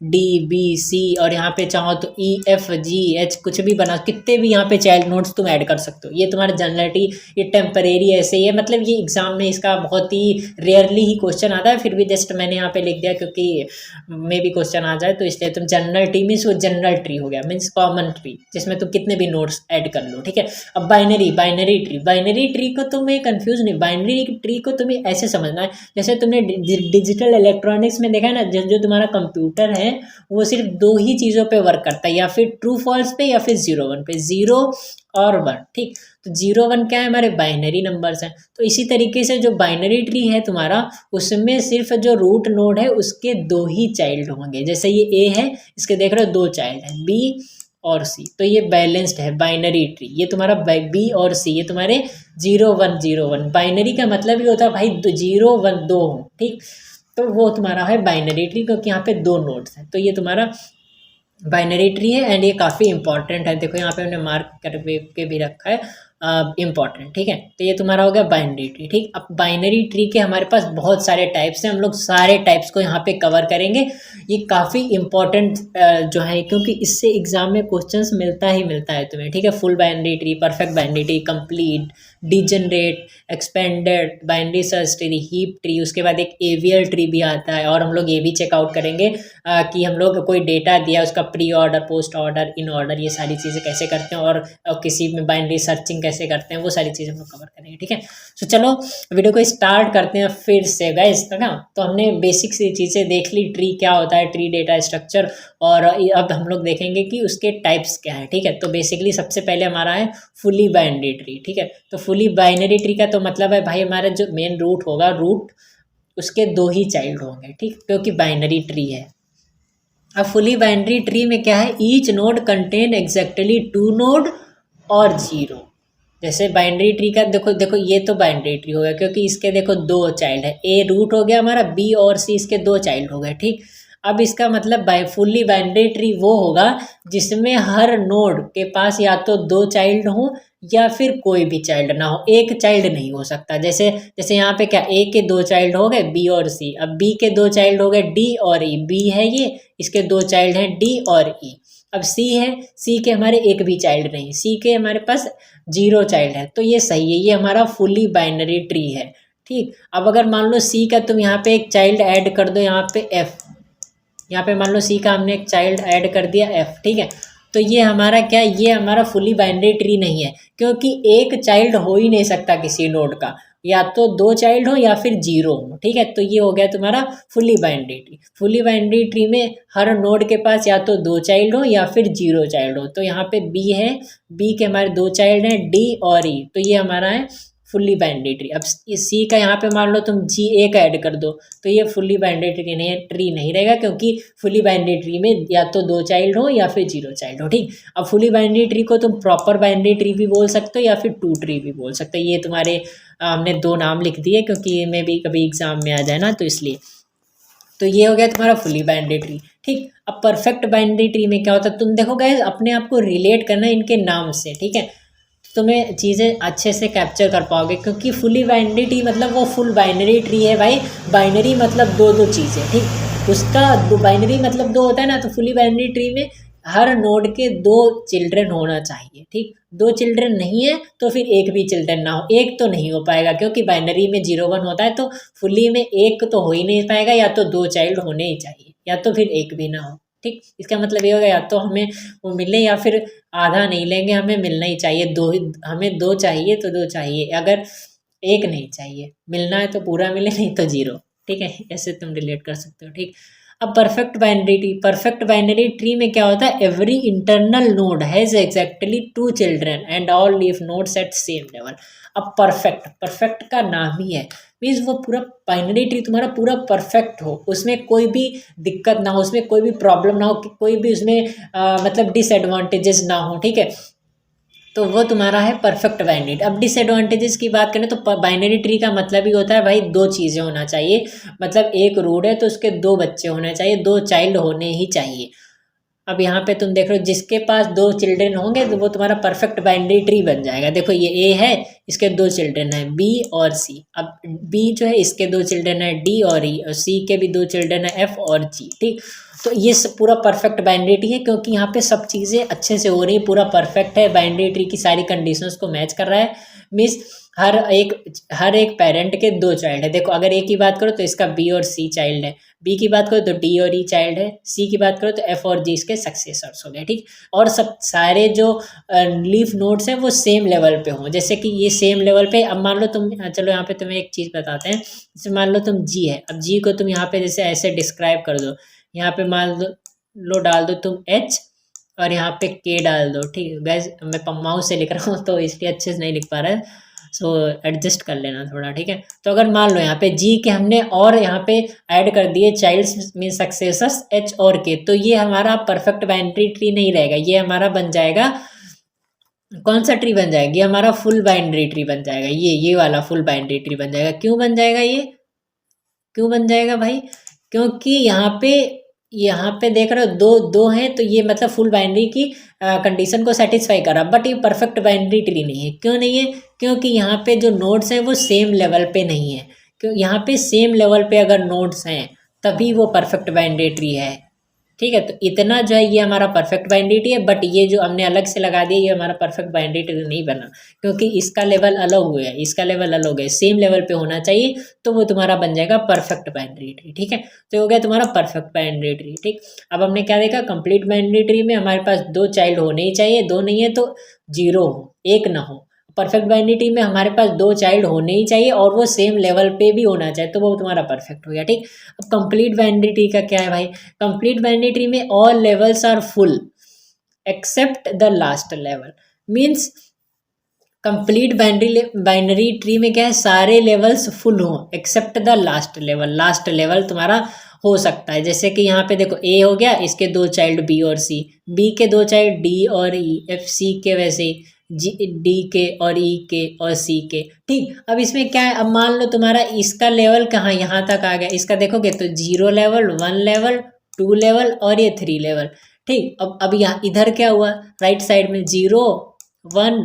डी बी सी, और यहाँ पे चाहो तो ई एफ जी एच कुछ भी बना, कितने भी यहाँ पे चाइल्ड नोड्स तुम ऐड कर सकते हो। ये तुम्हारा जनरलिटी, ये टेम्परेरी ऐसे ही है, मतलब ये एग्जाम में इसका बहुत ही रेयरली ही क्वेश्चन आता है। फिर भी जस्ट मैंने यहाँ पे लिख दिया क्योंकि मे भी क्वेश्चन आ जाए, तो इसलिए तुम जनरल ट्री मीन्स वो जनरल ट्री हो गया, मीन्स कॉमन ट्री जिसमें तुम कितने भी नोड्स ऐड कर लो। ठीक है, अब बाइनरी ट्री को तुम्हें कंफ्यूज नहीं, बाइनरी ट्री को तुम्हें ऐसे समझना है जैसे तुमने डिजिटल इलेक्ट्रॉनिक्स में देखा है ना, जो तुम्हारा कंप्यूटर है वो सिर्फ 2 ही चीज़ों पे वर्क करता है, या फिर ट्रू फॉल्स पे या फिर 0 1 पे, 0 और 1। ठीक, तो 0 1 क्या है, हमारे बाइनरी नंबर्स हैं। तो इसी तरीके से जो बाइनरी ट्री है तुम्हारा, उसमें सिर्फ जो रूट नोड है उसके 2 ही चाइल्ड होंगे। जैसे ये ए है, इसके देख रहे हो 2 चाइल्ड है, बी और सी, तो ये बैलेंस्ड है बाइनरी ट्री। ये तुम्हारा बी और सी, ये तुम्हारे 0 1 0 1। बाइनरी का मतलब ये होता है भाई 0 1 2 हो। ठीक, तो वो तुम्हारा है बाइनरी ट्री, क्योंकि यहाँ पे 2 नोड्स हैं। तो ये तुम्हारा बाइनरी ट्री है एंड ये काफ़ी इंपॉर्टेंट है। देखो यहाँ पे हमने मार्क करके भी रखा है इम्पॉर्टेंट। ठीक है, तो ये तुम्हारा हो गया बाइनरी ट्री। ठीक, अब बाइनरी ट्री के हमारे पास बहुत सारे टाइप्स हैं, हम लोग सारे टाइप्स को यहाँ पे कवर करेंगे। ये काफ़ी इंपॉर्टेंट जो है, क्योंकि इससे एग्जाम में क्वेश्चंस मिलता ही मिलता है तुम्हें। ठीक है, full binary tree, perfect binary tree, complete, degenerate, expanded, binary search tree, heap tree, उसके बाद एक एवियल ट्री भी आता है। और हम लोग ये भी चेकआउट करेंगे कि हम लोग कोई डेटा दिया उसका pre order, post order, in order, ये सारी चीज़ें कैसे करते हैं, और किसी में बाइनरी सर्चिंग कैसे करते हैं, वो सारी चीज़ें हम लोग कवर करेंगे। ठीक है, तो चलो वीडियो को स्टार्ट करते हैं फिर से गाइस, है ना। तो हमने बेसिक सी चीज़ें देख ली, ट्री क्या होता है, ट्री डेटा स्ट्रक्चर, और अब हम लोग देखेंगे कि उसके टाइप्स क्या है। ठीक है, तो बेसिकली सबसे पहले हमारा है फुली बाइनरी ट्री। ठीक है, तो फुली बाइनरी ट्री का तो मतलब है भाई हमारा जो मेन रूट होगा, रूट उसके 2 ही चाइल्ड होंगे। ठीक, क्योंकि बाइनरी ट्री है। अब फुली बाइनरी ट्री में क्या है, each node contain exactly 2 node और 0। जैसे बाइनरी ट्री का देखो ये तो बाइनरी ट्री हो गया क्योंकि इसके देखो 2 चाइल्ड है, ए रूट हो गया हमारा, बी और सी इसके 2 चाइल्ड हो गए। ठीक, अब इसका मतलब फुल्ली बाइनरी ट्री वो होगा जिसमें हर नोड के पास या तो 2 चाइल्ड हो या फिर कोई भी चाइल्ड ना हो, एक चाइल्ड नहीं हो सकता। जैसे जैसे यहाँ पे क्या, ए के 2 चाइल्ड हो गए, बी और सी। अब बी के 2 चाइल्ड हो गए, डी और ई। बी है ये, इसके 2 चाइल्ड हैं, डी और ई। अब सी है, सी के हमारे एक भी चाइल्ड नहीं, सी के हमारे पास 0 चाइल्ड है। तो ये सही है, ये हमारा फुली बाइनरी ट्री है। ठीक, अब अगर मान लो सी का तुम यहाँ पे एक चाइल्ड ऐड कर दो, यहाँ पे एफ, यहाँ पे मान लो सी का हमने एक चाइल्ड ऐड कर दिया एफ। ठीक है, तो ये हमारा क्या, ये हमारा फुली बाइनरी ट्री नहीं है, क्योंकि एक चाइल्ड हो ही नहीं सकता किसी नोड का, या तो 2 चाइल्ड हो या फिर 0 हो। ठीक है, तो ये हो गया तुम्हारा fully binary tree. Fully binary tree में हर नोड के पास या तो 2 चाइल्ड हो या फिर 0 चाइल्ड हो। तो यहाँ पे बी है, बी के हमारे 2 चाइल्ड हैं, डी और ई, तो ये हमारा है फुल्ली बाइनरी ट्री। अब सी का यहाँ पे मान लो तुम जी ए का ऐड कर दो, तो ये फुल्ली बाइनरी ट्री नहीं रहेगा, क्योंकि फुल्ली बाइनरी ट्री में या तो 2 चाइल्ड हो या फिर 0 चाइल्ड हो। ठीक, अब फुल्ली बाइनरी ट्री को तुम प्रॉपर बाइनरी ट्री भी बोल सकते हो या फिर 2 ट्री भी बोल सकते हो। ये तुम्हारे हमने 2 नाम लिख दिए क्योंकि में भी कभी एग्जाम में आ जाए ना, तो इसलिए। तो ये हो गया तुम्हारा फुली बाइनरी ट्री। ठीक, अब परफेक्ट बाइनरी ट्री में क्या होता है, तुम देखो गाइस अपने आप को रिलेट करना इनके नाम से। ठीक है, तुम्हें चीज़ें अच्छे से कैप्चर कर पाओगे, क्योंकि फुली बाइनरी ट्री मतलब वो फुल बाइनरी ट्री है भाई। बाइनरी मतलब दो दो चीज़ें, ठीक, उसका बाइनरी मतलब दो होता है ना, तो फुली बाइनरी ट्री में हर नोड के दो चिल्ड्रन होना चाहिए, ठीक। दो चिल्ड्रन नहीं है तो फिर एक भी चिल्ड्रन ना हो, एक तो नहीं हो पाएगा, क्योंकि बाइनरी में 0 1 होता है, तो फुली में एक तो हो ही नहीं पाएगा, या तो दो चाइल्ड होने ही चाहिए, या तो फिर एक भी ना हो, ठीक। इसका मतलब ये होगा या तो हमें वो मिले या फिर आधा नहीं लेंगे, हमें मिलना ही चाहिए, दो ही, हमें दो चाहिए तो दो चाहिए, अगर एक नहीं चाहिए, मिलना है तो पूरा मिले, नहीं तो 0, ठीक है। ऐसे तुम रिलेट कर सकते हो, ठीक। अब परफेक्ट बाइनरी ट्री में क्या होता है, every internal node has exactly 2 children and all leaf nodes at same level. अब परफेक्ट का नाम ही है, मीन्स वो पूरा बाइनरी ट्री तुम्हारा पूरा परफेक्ट हो, उसमें कोई भी दिक्कत ना हो, उसमें कोई भी प्रॉब्लम ना हो, कोई भी उसमें मतलब डिसएडवांटेजेस ना हो, ठीक है, तो वो तुम्हारा है परफेक्ट बाइनरी। अब डिसएडवांटेजेस की बात करें तो बाइनरी ट्री का मतलब ही होता है भाई दो चीज़ें होना चाहिए, मतलब एक रूट है तो उसके दो बच्चे होने चाहिए, दो चाइल्ड होने ही चाहिए। अब यहाँ पे तुम देख रहे हो जिसके पास दो चिल्ड्रन होंगे तो वो तुम्हारा परफेक्ट बाइनरी ट्री बन जाएगा। देखो ये ए है, इसके दो चिल्ड्रन है बी और सी। अब बी जो है इसके दो चिल्ड्रन है डी और ई, और सी के भी दो चिल्ड्रन है एफ और जी, ठीक। तो ये पूरा परफेक्ट बाइनरी ट्री है, क्योंकि यहाँ पे सब चीज़ें अच्छे से हो रही है, पूरा परफेक्ट है, बाइनरी ट्री की सारी कंडीशंस को मैच कर रहा है। मीन्स हर एक पेरेंट के दो चाइल्ड है। देखो अगर ए की बात करो तो इसका बी और सी चाइल्ड है, बी की बात करो तो डी और ई चाइल्ड है, सी की बात करो तो एफ और जी इसके सक्सेसर्स हो गए, ठीक। और सब सारे जो लीफ नोड्स हैं वो सेम लेवल पे हों, जैसे कि ये सेम लेवल पे। अब मान लो तुम, चलो यहाँ पे तुम्हें एक चीज़ बताते हैं, जैसे मान लो तुम जी है, अब जी को तुम यहाँ पे जैसे ऐसे डिस्क्राइब कर दो, यहाँ पे मान लो डाल दो तुम एच और यहाँ पे के डाल दो, ठीक है। गैस मैं माउस से लिख रहा हूँ तो इसलिए अच्छे से नहीं लिख पा रहा है, सो एडजस्ट कर लेना थोड़ा, ठीक है। तो अगर मान लो यहाँ पे जी के हमने और यहाँ पे ऐड कर दिए चाइल्ड्स मीन सक्सेसर्स एच और के, तो ये हमारा परफेक्ट बाइनरी ट्री नहीं रहेगा, ये हमारा बन जाएगा कौन सा ट्री बन जाएगा, ये हमारा फुल बाइनरी ट्री बन जाएगा, ये वाला फुल बाइनरी ट्री बन जाएगा। क्यों बन जाएगा ये, क्यों बन जाएगा भाई, क्योंकि यहाँ पे देख रहे हो दो दो हैं, तो ये मतलब फुल बाइनरी की कंडीशन को सेटिस्फाई कर रहा, बट ये परफेक्ट बाइनरी ट्री नहीं है। क्यों नहीं है, क्योंकि यहाँ पे जो नोड्स हैं वो सेम लेवल पे नहीं है, क्यों यहाँ पे सेम लेवल पे अगर नोड्स हैं तभी वो परफेक्ट बाइनरी ट्री है, ठीक है। तो इतना जो है ये हमारा परफेक्ट बाइनरी ट्री है, बट ये जो हमने अलग से लगा दिया ये हमारा परफेक्ट बाइनरी ट्री नहीं बना, क्योंकि इसका लेवल अलग हुआ है, इसका लेवल अलग है, सेम लेवल पे होना चाहिए, तो वो तुम्हारा बन जाएगा परफेक्ट बाइनरी ट्री, ठीक है। तो हो गया तुम्हारा परफेक्ट बाइनरी ट्री, ठीक। अब हमने क्या देखा, कंप्लीट बाइनरी ट्री में हमारे पास दो चाइल्ड होने ही चाहिए, दो नहीं है तो 0 हो, एक ना हो। परफेक्ट बाइनरी ट्री में हमारे पास दो चाइल्ड होने ही चाहिए और वो सेम लेवल पे भी होना चाहिए, तो वो तुम्हारा परफेक्ट हो गया, ठीक। अब कंप्लीट बाइनरी ट्री का क्या है भाई, कंप्लीट बाइनरी ट्री में all levels are full except the last level. Means complete binary tree में क्या है, सारे लेवल्स फुल हो except the last level. Last level तुम्हारा हो सकता है, जैसे कि यहाँ पे देखो ए हो गया, इसके दो चाइल्ड बी और सी, बी के दो चाइल्ड डी और ई, एफ सी के वैसे ही जी डी के और ई के और सी के, ठीक। अब इसमें क्या है, अब मान लो तुम्हारा इसका लेवल कहाँ यहाँ तक आ गया, इसका देखोगे तो 0 लेवल 1 लेवल 2 लेवल और ये 3 लेवल, ठीक। अब यहाँ इधर क्या हुआ, राइट साइड में 0 1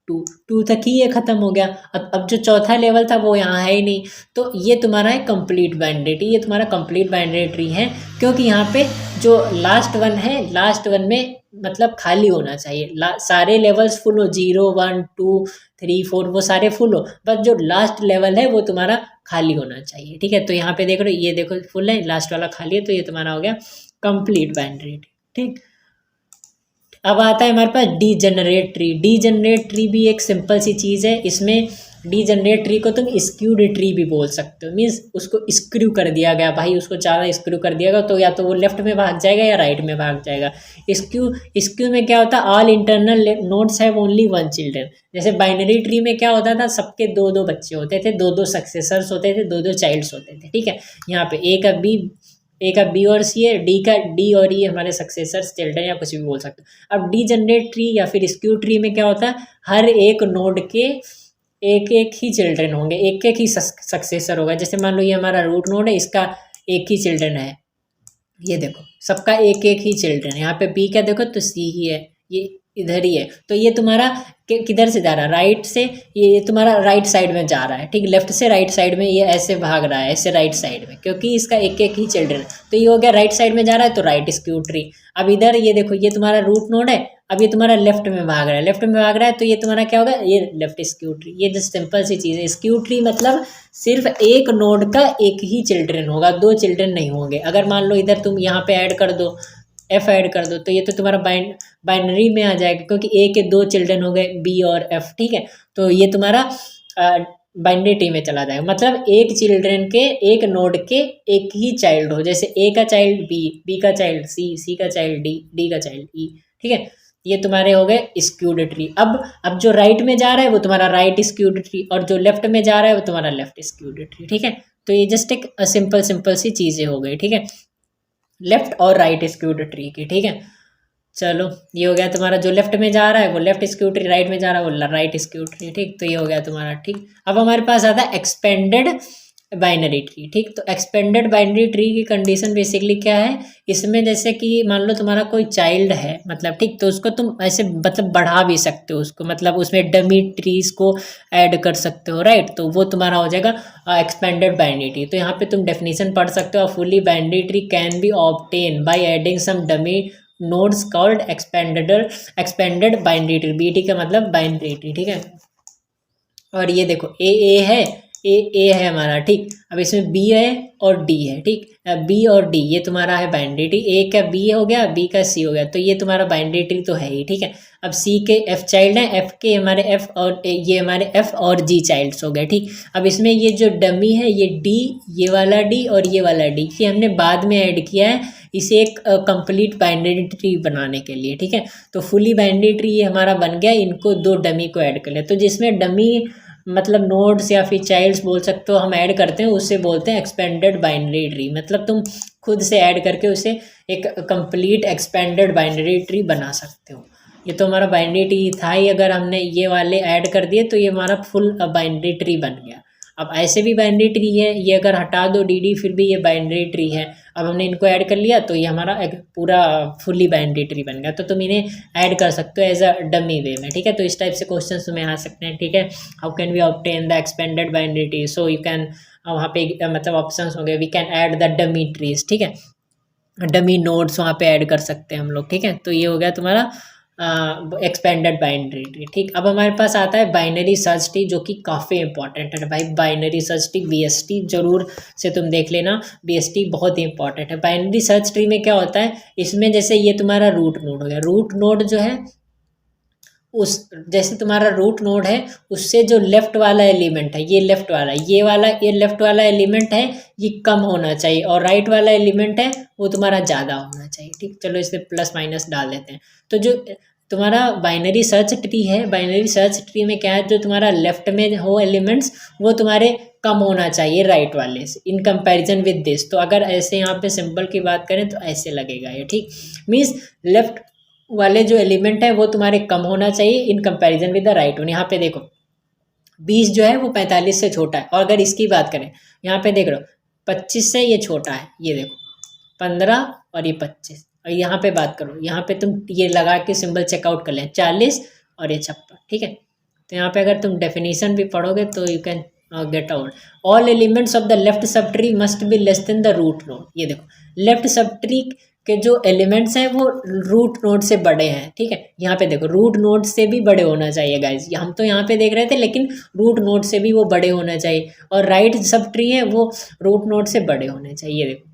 2 तक ही ये खत्म हो गया। अब जो चौथा लेवल था वो यहाँ है ही नहीं, तो ये तुम्हारा है कंप्लीट बाइनरी ट्री, ये तुम्हारा कंप्लीट बाइनरी ट्री है, क्योंकि यहाँ पे जो लास्ट वन है, लास्ट वन में मतलब खाली होना चाहिए, सारे लेवल्स फुल हो, 0 1 2 3 4 वो सारे फुल हो, बस जो लास्ट लेवल है वो तुम्हारा खाली होना चाहिए, ठीक है। तो यहाँ पे देख रहे हो, ये देखो फुल है, लास्ट वाला खाली है, तो ये तुम्हारा हो गया कंप्लीट बाइनरी ट्री, ठीक। अब आता है हमारे पास degenerate tree. Degenerate tree भी एक सिंपल सी चीज़ है, इसमें डी जनरेट ट्री को तुम स्क्यूड ट्री भी बोल सकते हो, मीन्स उसको स्क्रू कर दिया गया भाई, उसको ज़्यादा स्क्रू कर दिया गया, तो या तो वो लेफ्ट में भाग जाएगा या राइट में भाग जाएगा। स्क्यू में क्या होता है, all internal nodes have only 1 children. जैसे बाइनरी ट्री में क्या होता था, सबके दो दो बच्चे होते थे, दो दो सक्सेसर्स होते थे, दो दो चाइल्ड्स होते थे, ठीक है। यहाँ पे ए का बी और सी है, डी और ई हमारे सक्सेसर्स चिल्ड्रन या कुछ भी बोल सकते हो। अब डी जनरेट ट्री या फिर स्क्यू ट्री में क्या होता है, हर एक नोड के एक एक ही चिल्ड्रन होंगे, एक एक ही सक्सेसर होगा। जैसे मान लो ये हमारा रूट नोड है, इसका एक ही चिल्ड्रन है, ये देखो सबका एक एक ही चिल्ड्रन है। यहाँ पे बी का देखो तो सी ही है, ये इधर ही है। तो ये तुम्हारा किधर से जा रहा है, राइट से, ये तुम्हारा राइट साइड में जा रहा है, ठीक, लेफ्ट से राइट साइड में ये ऐसे भाग रहा है, ऐसे राइट साइड में, क्योंकि इसका एक एक ही चिल्ड्रन। तो ये हो गया राइट साइड में जा रहा है तो राइट स्क्यू ट्री। अब इधर ये देखो, ये तुम्हारा रूट नोड है, अब ये तुम्हारा लेफ्ट में भाग रहा है, लेफ्ट में भाग रहा है तो ये तुम्हारा क्या होगा, ये लेफ्ट स्क्यू ट्री। ये जस्ट सिंपल सी चीज़ है। स्क्यू ट्री मतलब सिर्फ एक नोड का एक ही चिल्ड्रन होगा, दो चिल्ड्रन नहीं होंगे। अगर मान लो इधर तुम यहाँ पे ऐड कर दो, एफ ऐड कर दो, तो ये तो तुम्हारा बाइनरी में आ जाएगा, क्योंकि ए के दो चिल्ड्रन हो गए बी और एफ, ठीक है। तो ये तुम्हारा बाइनरी ट्री में चला जाएगा, मतलब एक चिल्ड्रन के, एक नोड के एक ही चाइल्ड हो, जैसे ए का चाइल्ड बी, बी का चाइल्ड सी, सी का चाइल्ड डी, डी का चाइल्ड ई, ठीक है। ये तुम्हारे हो गए स्क्यूड ट्री। अब जो राइट में जा रहा है वो तुम्हारा राइट स्क्यूड ट्री, और जो लेफ्ट में जा रहा है वो तुम्हारा लेफ्ट स्क्यूड ट्री, ठीक है। तो ये जस्ट एक सिंपल सी चीज़ें हो गई, ठीक है, लेफ्ट और राइट स्क्यूड ट्री की, ठीक है। चलो ये हो गया तुम्हारा, जो लेफ्ट में जा रहा है वो लेफ्ट स्क्यू ट्री, राइट में जा रहा है वो राइट स्क्यू ट्री, ठीक। तो ये हो गया तुम्हारा, ठीक। अब हमारे पास आता है एक्सपेंडेड बाइनरी ट्री, ठीक। तो एक्सपेंडेड बाइनरी ट्री की कंडीशन बेसिकली क्या है, इसमें जैसे कि मान लो तुम्हारा कोई चाइल्ड है, मतलब, ठीक, तो उसको तुम ऐसे मतलब बढ़ा भी सकते हो उसको, मतलब उसमें डमी ट्रीज को ऐड कर सकते हो, राइट। तो वो तुम्हारा हो जाएगा एक्सपेंडेड बाइनरी ट्री। तो यहाँ पे तुम डेफिनेशन पढ़ सकते हो, fully binary tree can be obtain by adding some dummy nodes called expanded binary tree. BT का मतलब बाइनरी ट्री, ठीक है। और ये देखो ए है, ए है हमारा, ठीक। अब इसमें बी है और डी है, ठीक। बी और डी ये तुम्हारा है बाइनरी ट्री, ए का बी हो गया, बी का सी हो गया, तो ये तुम्हारा बाइनरी ट्री तो है ही, ठीक है। अब सी के एफ चाइल्ड हैं, एफ के हमारे एफ, और ये हमारे एफ और जी चाइल्ड्स हो गए, ठीक। अब इसमें ये जो डमी है ये डी, ये वाला डी और ये वाला डी, ये हमने बाद में ऐड किया है इसे एक कंप्लीट बाइनरी ट्री बनाने के लिए, ठीक है। तो फुली बाइनरी ट्री ये हमारा बन गया, इनको दो डमी को ऐड कर लिया। तो जिसमें डमी मतलब नोड्स या फिर चाइल्ड्स बोल सकते हो हम ऐड करते हैं, उससे बोलते हैं एक्सपेंडेड बाइनरी ट्री। मतलब तुम खुद से ऐड करके उसे एक कंप्लीट एक्सपेंडेड बाइनरी ट्री बना सकते हो। ये तो हमारा बाइनरी ट्री था ही, अगर हमने ये वाले ऐड कर दिए तो ये हमारा फुल बाइनरी ट्री बन गया। अब ऐसे भी बाइनरी ट्री है, ये अगर हटा दो डी फिर भी ये बाइनरी ट्री है। अब हमने इनको ऐड कर लिया तो ये हमारा एक पूरा फुली बाइनरी ट्री बन गया। तो तुम इन्हें ऐड कर सकते हो एज अ डमी वे में, ठीक है। तो इस टाइप से क्वेश्चन तुम्हें आ सकते हैं, ठीक है। How can we obtain the expanded binary tree, so you can, वहाँ पे मतलब ऑप्शन हो गए, we can add the dummy trees, ठीक है, डमी नोड्स वहाँ पे ऐड कर सकते हैं हम लोग, ठीक है। तो ये हो गया तुम्हारा एक्सपेंडेड बाइनरी ट्री, ठीक। अब हमारे पास आता है बाइनरी सर्च ट्री, जो कि काफ़ी इंपॉर्टेंट है भाई। बाइनरी सर्च ट्री बीएसटी जरूर से तुम देख लेना, बीएसटी बहुत ही इंपॉर्टेंट है। बाइनरी सर्च ट्री में क्या होता है, इसमें जैसे ये तुम्हारा रूट नोड हो गया, रूट नोड जो है उस, जैसे तुम्हारा रूट नोड है उससे जो लेफ्ट वाला एलिमेंट है, ये लेफ्ट वाला, ये लेफ्ट वाला एलिमेंट है ये कम होना चाहिए, और राइट वाला एलिमेंट है वो तुम्हारा ज़्यादा होना चाहिए, ठीक। चलो इसे प्लस माइनस डाल देते हैं। तो जो तुम्हारा बाइनरी सर्च ट्री है, बाइनरी सर्च ट्री में क्या है, जो तुम्हारा लेफ्ट में हो एलिमेंट्स वो तुम्हारे कम होना चाहिए राइट वाले से इन कंपैरिजन विद दिस। तो अगर ऐसे यहाँ पे सिंबल की बात करें तो ऐसे लगेगा ये, ठीक। मीन्स लेफ्ट वाले जो एलिमेंट है वो तुम्हारे कम होना चाहिए in comparison with the right one. यहाँ पे देखो 20 जो है वो 45 से छोटा है, और अगर इसकी बात करें यहाँ पे देख लो 25 से ये छोटा है, ये देखो 15 और ये 25। और यहाँ पे बात करो, यहाँ पे तुम ये लगा के सिंबल चेकआउट कर लें 40 और ये 56, ठीक है। तो यहाँ पे अगर तुम डेफिनेशन भी पढ़ोगे तो you can get out all elements of the left sub tree must be less than the root node. ये देखो लेफ्ट सब ट्री के जो एलिमेंट्स हैं वो रूट नोड से बड़े हैं, ठीक है। यहाँ पे देखो रूट नोड से भी बड़े होना चाहिए गाइज, हम तो यहाँ पे देख रहे थे लेकिन रूट नोड से भी वो बड़े होना चाहिए, और राइट सब ट्री है वो रूट नोड से बड़े होने चाहिए। देखो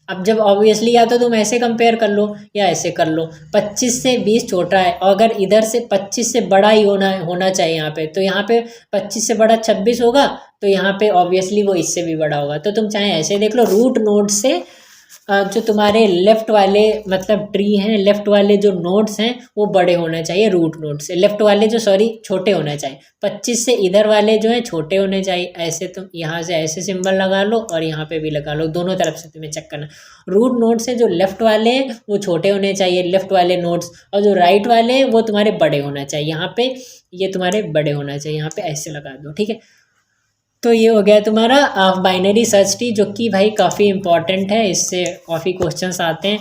अब जब ऑब्वियसली या तो तुम ऐसे कंपेयर कर लो या ऐसे कर लो, 25 से 20 छोटा है, और अगर इधर से 25 से बड़ा ही होना चाहिए यहाँ पे, तो यहाँ पे 25 से बड़ा 26 होगा, तो यहाँ पे ऑब्वियसली वो इससे भी बड़ा होगा। तो तुम चाहे ऐसे देख लो, रूट नोड से जो तुम्हारे लेफ्ट वाले मतलब ट्री हैं, लेफ्ट वाले जो नोड्स हैं वो बड़े होने चाहिए रूट नोड से, लेफ्ट वाले जो सॉरी छोटे होने चाहिए। 25 से इधर वाले जो हैं छोटे होने चाहिए। ऐसे तुम यहाँ से ऐसे सिंबल लगा लो और यहाँ पे भी लगा लो, दोनों तरफ से तुम्हें चेक करना। रूट नोड से जो लेफ्ट वाले हैं वो छोटे होने चाहिए, लेफ्ट वाले नोड्स, और जो राइट वाले हैं वो तुम्हारे बड़े होना चाहिए। यहाँ पे ये तुम्हारे बड़े होना चाहिए, यहाँ पे ऐसे लगा दो, ठीक है। तो ये हो गया तुम्हारा बाइनरी सर्च ट्री, जो कि भाई काफ़ी इंपॉर्टेंट है, इससे काफ़ी क्वेश्चंस आते हैं।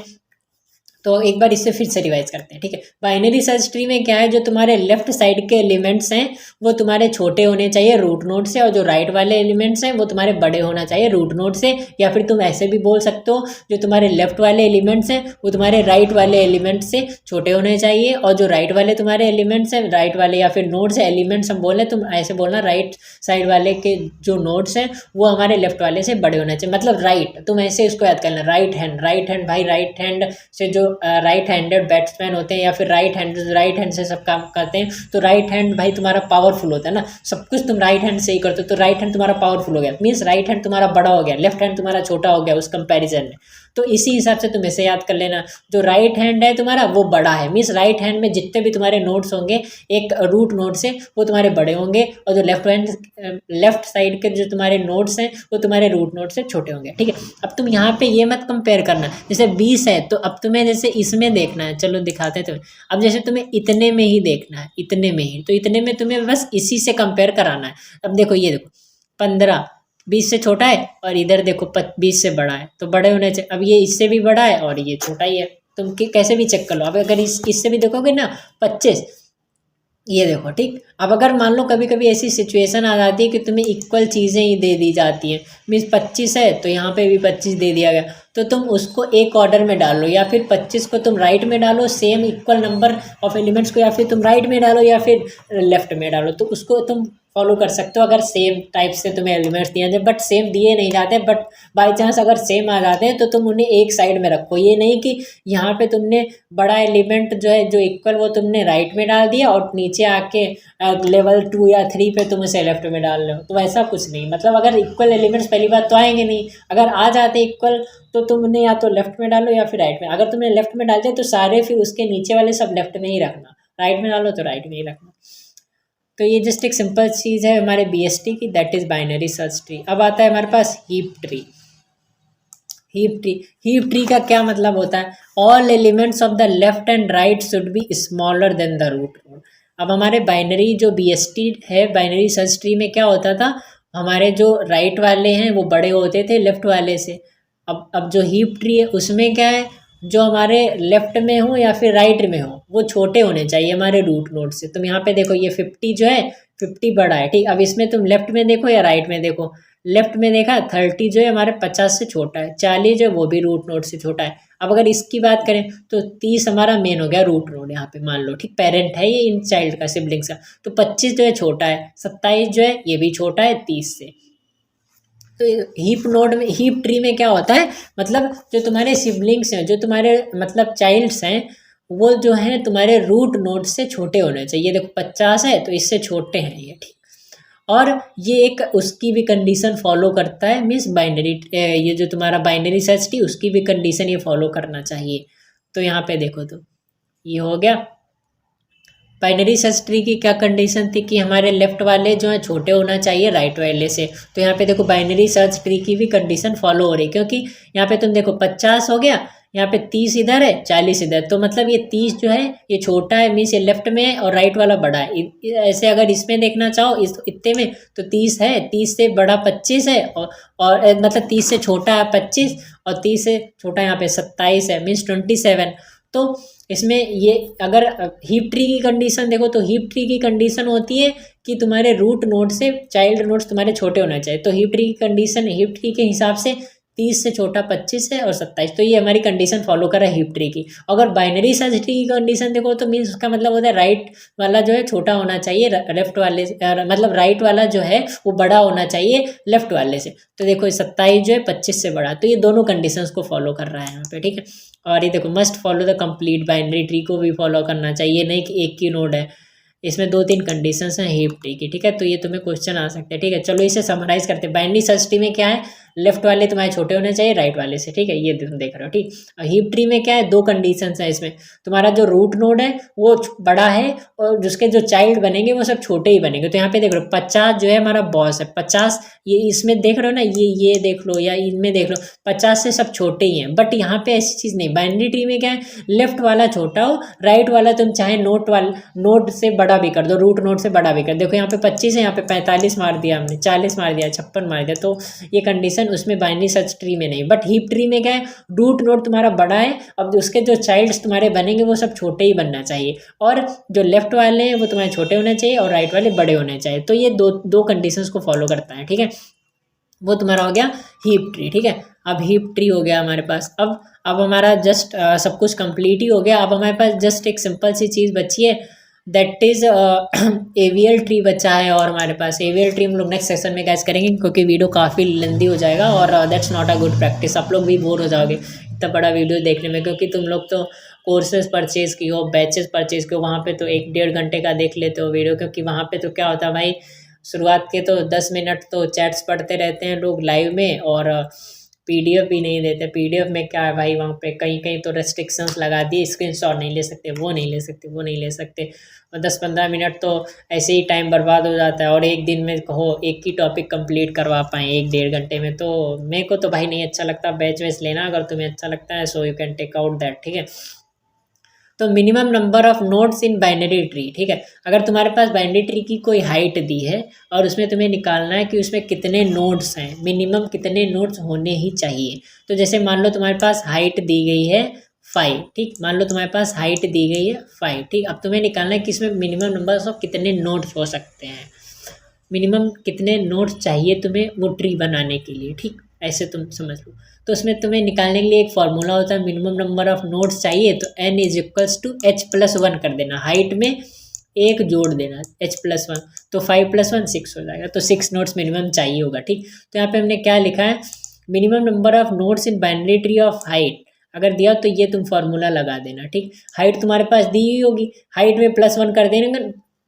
तो एक बार इससे फिर से रिवाइज करते हैं, ठीक है। बाइनरी सर्च ट्री में क्या है, जो तुम्हारे लेफ्ट साइड के एलिमेंट्स हैं वो तुम्हारे छोटे होने चाहिए रूट नोड से, और जो राइट वाले एलिमेंट्स हैं वो तुम्हारे बड़े होना चाहिए रूट नोड से। या फिर तुम ऐसे भी बोल सकते हो, जो तुम्हारे लेफ्ट वाले एलिमेंट्स हैं वो तुम्हारे राइट वाले एलिमेंट्स से छोटे होने चाहिए, और जो राइट वाले तुम्हारे एलिमेंट्स हैं, राइट वाले या फिर नोड्स है, एलिमेंट्स हम बोले, तुम ऐसे बोलना राइट साइड वाले के जो नोड्स हैं वो हमारे लेफ्ट वाले से बड़े होने चाहिए। मतलब राइट, तुम ऐसे इसको याद करना, राइट हैंड भाई, राइट हैंड से जो राइट हैंडेड बैट्समैन होते हैं या फिर राइट हैंड से सब काम करते हैं, तो राइट हैंड भाई तुम्हारा पावरफुल होता है ना, सब कुछ तुम राइट हैंड से ही करते हो, तो राइट हैंड तुम्हारा पावरफुल हो गया, मीन्स राइट हैंड तुम्हारा बड़ा हो गया, लेफ्ट हैंड तुम्हारा छोटा हो गया उस कंपैरिजन में। तो इसी हिसाब से तुम इसे याद कर लेना, जो राइट हैंड है तुम्हारा वो बड़ा है, मीन्स राइट हैंड में जितने भी तुम्हारे नोट्स होंगे एक रूट नोड से वो तुम्हारे बड़े होंगे, और जो लेफ्ट साइड के जो तुम्हारे नोट्स हैं वो तुम्हारे रूट नोड से छोटे होंगे, ठीक है। अब तुम यहाँ पे ये मत कंपेयर करना, जैसे 20 है तो अब तुम्हें जैसे इसमें देखना है, चलो दिखाते हैं तुम्हें। अब जैसे तुम्हें इतने में ही देखना है, इतने में ही, तो इतने में तुम्हें बस इसी से कंपेयर कराना है। अब देखो ये देखो 15 20 से छोटा है, और इधर देखो 20 से बड़ा है, तो बड़े होने चाहिए। अब ये इससे भी बड़ा है और ये छोटा ही है, तुम कैसे भी चेक कर लो। अब अगर इससे भी देखोगे ना 25, ये देखो, ठीक। अब अगर मान लो कभी कभी ऐसी सिचुएशन आ जाती है कि तुम्हें इक्वल चीज़ें ही दे दी जाती हैं, मीन्स 25 है तो यहाँ पे भी 25 दे दिया गया, तो तुम उसको एक ऑर्डर में डालो, या फिर 25 को तुम राइट में डालो, same equal number of elements को, या फिर तुम राइट में डालो या फिर लेफ्ट में डालो, तो उसको तुम फॉलो कर सकते हो अगर सेम टाइप से तुम्हें एलिमेंट्स दिए जाते। बट सेम दिए नहीं जाते, बट बाई चांस अगर सेम आ जाते हैं तो तुम उन्हें एक साइड में रखो। ये नहीं कि यहाँ पे तुमने बड़ा एलिमेंट जो है जो इक्वल वो तुमने राइट में डाल दिया और नीचे आके लेवल 2 या 3 पे तुम उसे लेफ्ट में डाल रहे हो, तो ऐसा कुछ नहीं। मतलब अगर इक्वल एलिमेंट्स पहली बात तो आएंगे नहीं, अगर आ जाते इक्वल तो तुम उन्हें या तो लेफ्ट में डालो या फिर राइट में। अगर तुमने लेफ्ट में डालते तो सारे फिर उसके नीचे वाले सब लेफ्ट में ही रखना, राइट में डालो तो राइट में ही रखना। तो ये जस्ट एक सिंपल चीज़ है हमारे BST की, that is binary search tree. अब आता है हमारे पास हीप ट्री। हीप ट्री का क्या मतलब होता है, all elements of the left and right should be smaller than the root node. अब हमारे बाइनरी जो BST है, बाइनरी सर्च ट्री में क्या होता था, हमारे जो राइट वाले हैं वो बड़े होते थे लेफ्ट वाले से। अब जो हीप ट्री है उसमें क्या है, जो हमारे लेफ्ट में हो या फिर राइट में हो वो छोटे होने चाहिए हमारे रूट नोड से। तुम यहाँ पे देखो ये 50 जो है 50 बड़ा है, ठीक। अब इसमें तुम लेफ्ट में देखो या राइट में देखो, लेफ्ट में देखा 30 जो है हमारे 50 से छोटा है, 40 जो है वो भी रूट नोड से छोटा है। अब अगर इसकी बात करें तो 30 हमारा मेन हो गया रूट नोड, यहाँ पे मान लो, ठीक, पेरेंट है ये इन चाइल्ड का, सिबलिंग्स का। तो 25 जो है छोटा है, 27 जो है ये भी छोटा है 30 से। तो हीप नोड में, हीप ट्री में क्या होता है, मतलब जो तुम्हारे सिबलिंग्स हैं, जो तुम्हारे मतलब चाइल्ड्स हैं, वो जो है तुम्हारे रूट नोड से छोटे होने चाहिए। देखो 50 है तो इससे छोटे हैं ये, ठीक। और ये एक उसकी भी कंडीशन फॉलो करता है, मीन्स बाइनरी, ये जो तुम्हारा बाइनरी सर्च ट्री उसकी भी कंडीशन ये फॉलो करना चाहिए। तो यहाँ पे देखो तो ये हो गया। बाइनरी सर्च ट्री की क्या कंडीशन थी कि हमारे लेफ्ट वाले जो है छोटे होना चाहिए राइट वाले से। तो यहाँ पे देखो बाइनरी सर्च ट्री की भी कंडीशन फॉलो हो रही, क्योंकि यहाँ पे तुम देखो 50 हो गया, यहाँ पे 30 इधर है 40 इधर, तो मतलब ये 30 जो है ये छोटा है, मीन्स ये लेफ्ट में है और राइट वाला बड़ा है। ऐसे अगर इसमें देखना चाहो इस इतने में तो 30 है, 30 से बड़ा 25 है, और मतलब 30 से छोटा है 25 और 30 से छोटा यहाँ पे 27 है, मीन्स 27। तो इसमें ये अगर हीप ट्री की कंडीशन देखो तो हीप ट्री की कंडीशन होती है कि तुम्हारे रूट नोड से चाइल्ड नोड्स तुम्हारे छोटे होना चाहिए। तो हीप ट्री की कंडीशन, हीप ट्री के हिसाब से 30 से छोटा 25 है और 27, तो ये हमारी कंडीशन फॉलो कर रहा है हीप ट्री की। अगर बाइनरी सर्च ट्री की कंडीशन देखो तो मीन्स उसका मतलब होता है राइट वाला जो है छोटा होना चाहिए लेफ्ट वाले से, मतलब राइट वाला जो है वो बड़ा होना चाहिए लेफ्ट वाले से। तो देखो 27 जो है 25 से बड़ा, तो ये दोनों कंडीशंस को फॉलो कर रहा है यहाँ पे, ठीक है। और ये देखो must follow the complete binary tree को भी फॉलो करना चाहिए, नहीं कि एक ही नोड है, इसमें 2-3 कंडीशंस हैं हीप ट्री की, ठीक है। तो ये तुम्हें क्वेश्चन आ सकते हैं, ठीक है। चलो इसे समराइज करते हैं। बाइनरी सर्च ट्री में क्या है, लेफ्ट वाले तुम्हारे छोटे होने चाहिए राइट वाले से, ठीक है, ये तुम देख रहे हो, ठीक। और हीप ट्री में क्या है, 2 कंडीशंस है इसमें, तुम्हारा जो रूट नोड है वो बड़ा है और जिसके जो चाइल्ड बनेंगे वो सब छोटे ही बनेंगे। तो यहाँ पे देख लो 50 जो है हमारा बॉस है, 50 ये इसमें देख रहे हो ना, ये देख लो या इनमें देख लो, 50 से सब छोटे ही हैं। बट यहाँ पे ऐसी चीज़ नहीं, बाइनरी ट्री में क्या है, लेफ्ट वाला छोटा हो, राइट वाला तुम चाहे नोड से बड़ा भी कर दो, रूट नोड से बड़ा भी कर। देखो यहाँ पे 25 है, यहाँ पे 45 मार दिया हमने, 40 मार दिया, 56 मार दिया, तो ये कंडीशन कंडीशन उसमें बाइनरी सर्च ट्री में नहीं। बट हीप ट्री में क्या है, रूट नोड तुम्हारा बड़ा है, अब उसके जो चाइल्ड्स तुम्हारे बनेंगे वो सब छोटे ही बनना चाहिए, और जो लेफ्ट वाले हैं वो तुम्हारे छोटे होने चाहिए और राइट वाले बड़े होने चाहिए। तो ये दो कंडीशंस को फॉलो करता है, ठीक है। वो तुम्हारा हो गया हीप ट्री, ठीक है। अब हीप ट्री हो गया हमारे पास। अब हमारा जस्ट सब कुछ कंप्लीट ही हो गया। अब हमारे पास जस्ट एक सिंपल सी चीज़ बची है, दैट इज एवीएल ट्री बचा है। और हमारे पास एवीएल ट्री हम लोग नेक्स्ट सेशन में गैस करेंगे, क्योंकि वीडियो काफ़ी लेंदी हो जाएगा और that's not a good practice. आप लोग भी बोर हो जाओगे इतना बड़ा वीडियो देखने में, क्योंकि तुम लोग तो कोर्सेज परचेज की हो, बैचेस परचेज की हो, वहाँ पे तो 1-1.5 घंटे का देख लेते हो वीडियो। क्योंकि वहाँ पे तो क्या होता है भाई, शुरुआत के तो 10 मिनट तो चैट्स पढ़ते रहते हैं लोग लाइव में, और पीडीएफ भी नहीं देते। पीडीएफ में क्या है भाई, वहाँ पे कहीं कहीं तो रेस्ट्रिक्शंस लगा दिए, स्क्रीनशॉट नहीं ले सकते, वो नहीं ले सकते, वो नहीं ले सकते, और 10-15 मिनट तो ऐसे ही टाइम बर्बाद हो जाता है। और एक दिन में कहो एक ही टॉपिक कंप्लीट करवा पाएँ 1-1.5 घंटे में, तो मेरे को तो भाई नहीं अच्छा लगता। बैच वैच लेना अगर तुम्हें अच्छा लगता है, so you can take out that, ठीक है। तो minimum number of nodes in binary tree, ठीक है। अगर तुम्हारे पास बाइनरी ट्री की कोई हाइट दी है और उसमें तुम्हें निकालना है कि उसमें कितने नोड्स हैं, मिनिमम कितने नोड्स होने ही चाहिए। तो जैसे मान लो तुम्हारे पास हाइट दी गई है 5, ठीक। मान लो तुम्हारे पास हाइट दी गई है 5, ठीक। अब तुम्हें निकालना है कि इसमें मिनिमम नंबर ऑफ कितने नोड्स हो सकते हैं, मिनिमम कितने नोड्स चाहिए तुम्हें वो ट्री बनाने के लिए, ठीक। ऐसे तुम समझ लो। तो उसमें तुम्हें निकालने के लिए एक फॉर्मूला होता है, मिनिमम नंबर ऑफ नोड्स चाहिए तो n is equals to h+1 कर देना, हाइट में 1 जोड़ देना, h+1, तो 5+1 6 हो जाएगा। तो 6 नोड्स मिनिमम चाहिए होगा, ठीक। तो यहाँ पे हमने क्या लिखा है, minimum number of nodes in binary tree of height. अगर दिया तो ये तुम फॉर्मूला लगा देना, ठीक। हाइट तुम्हारे पास दी हुई होगी, हाइट में +1 कर देना,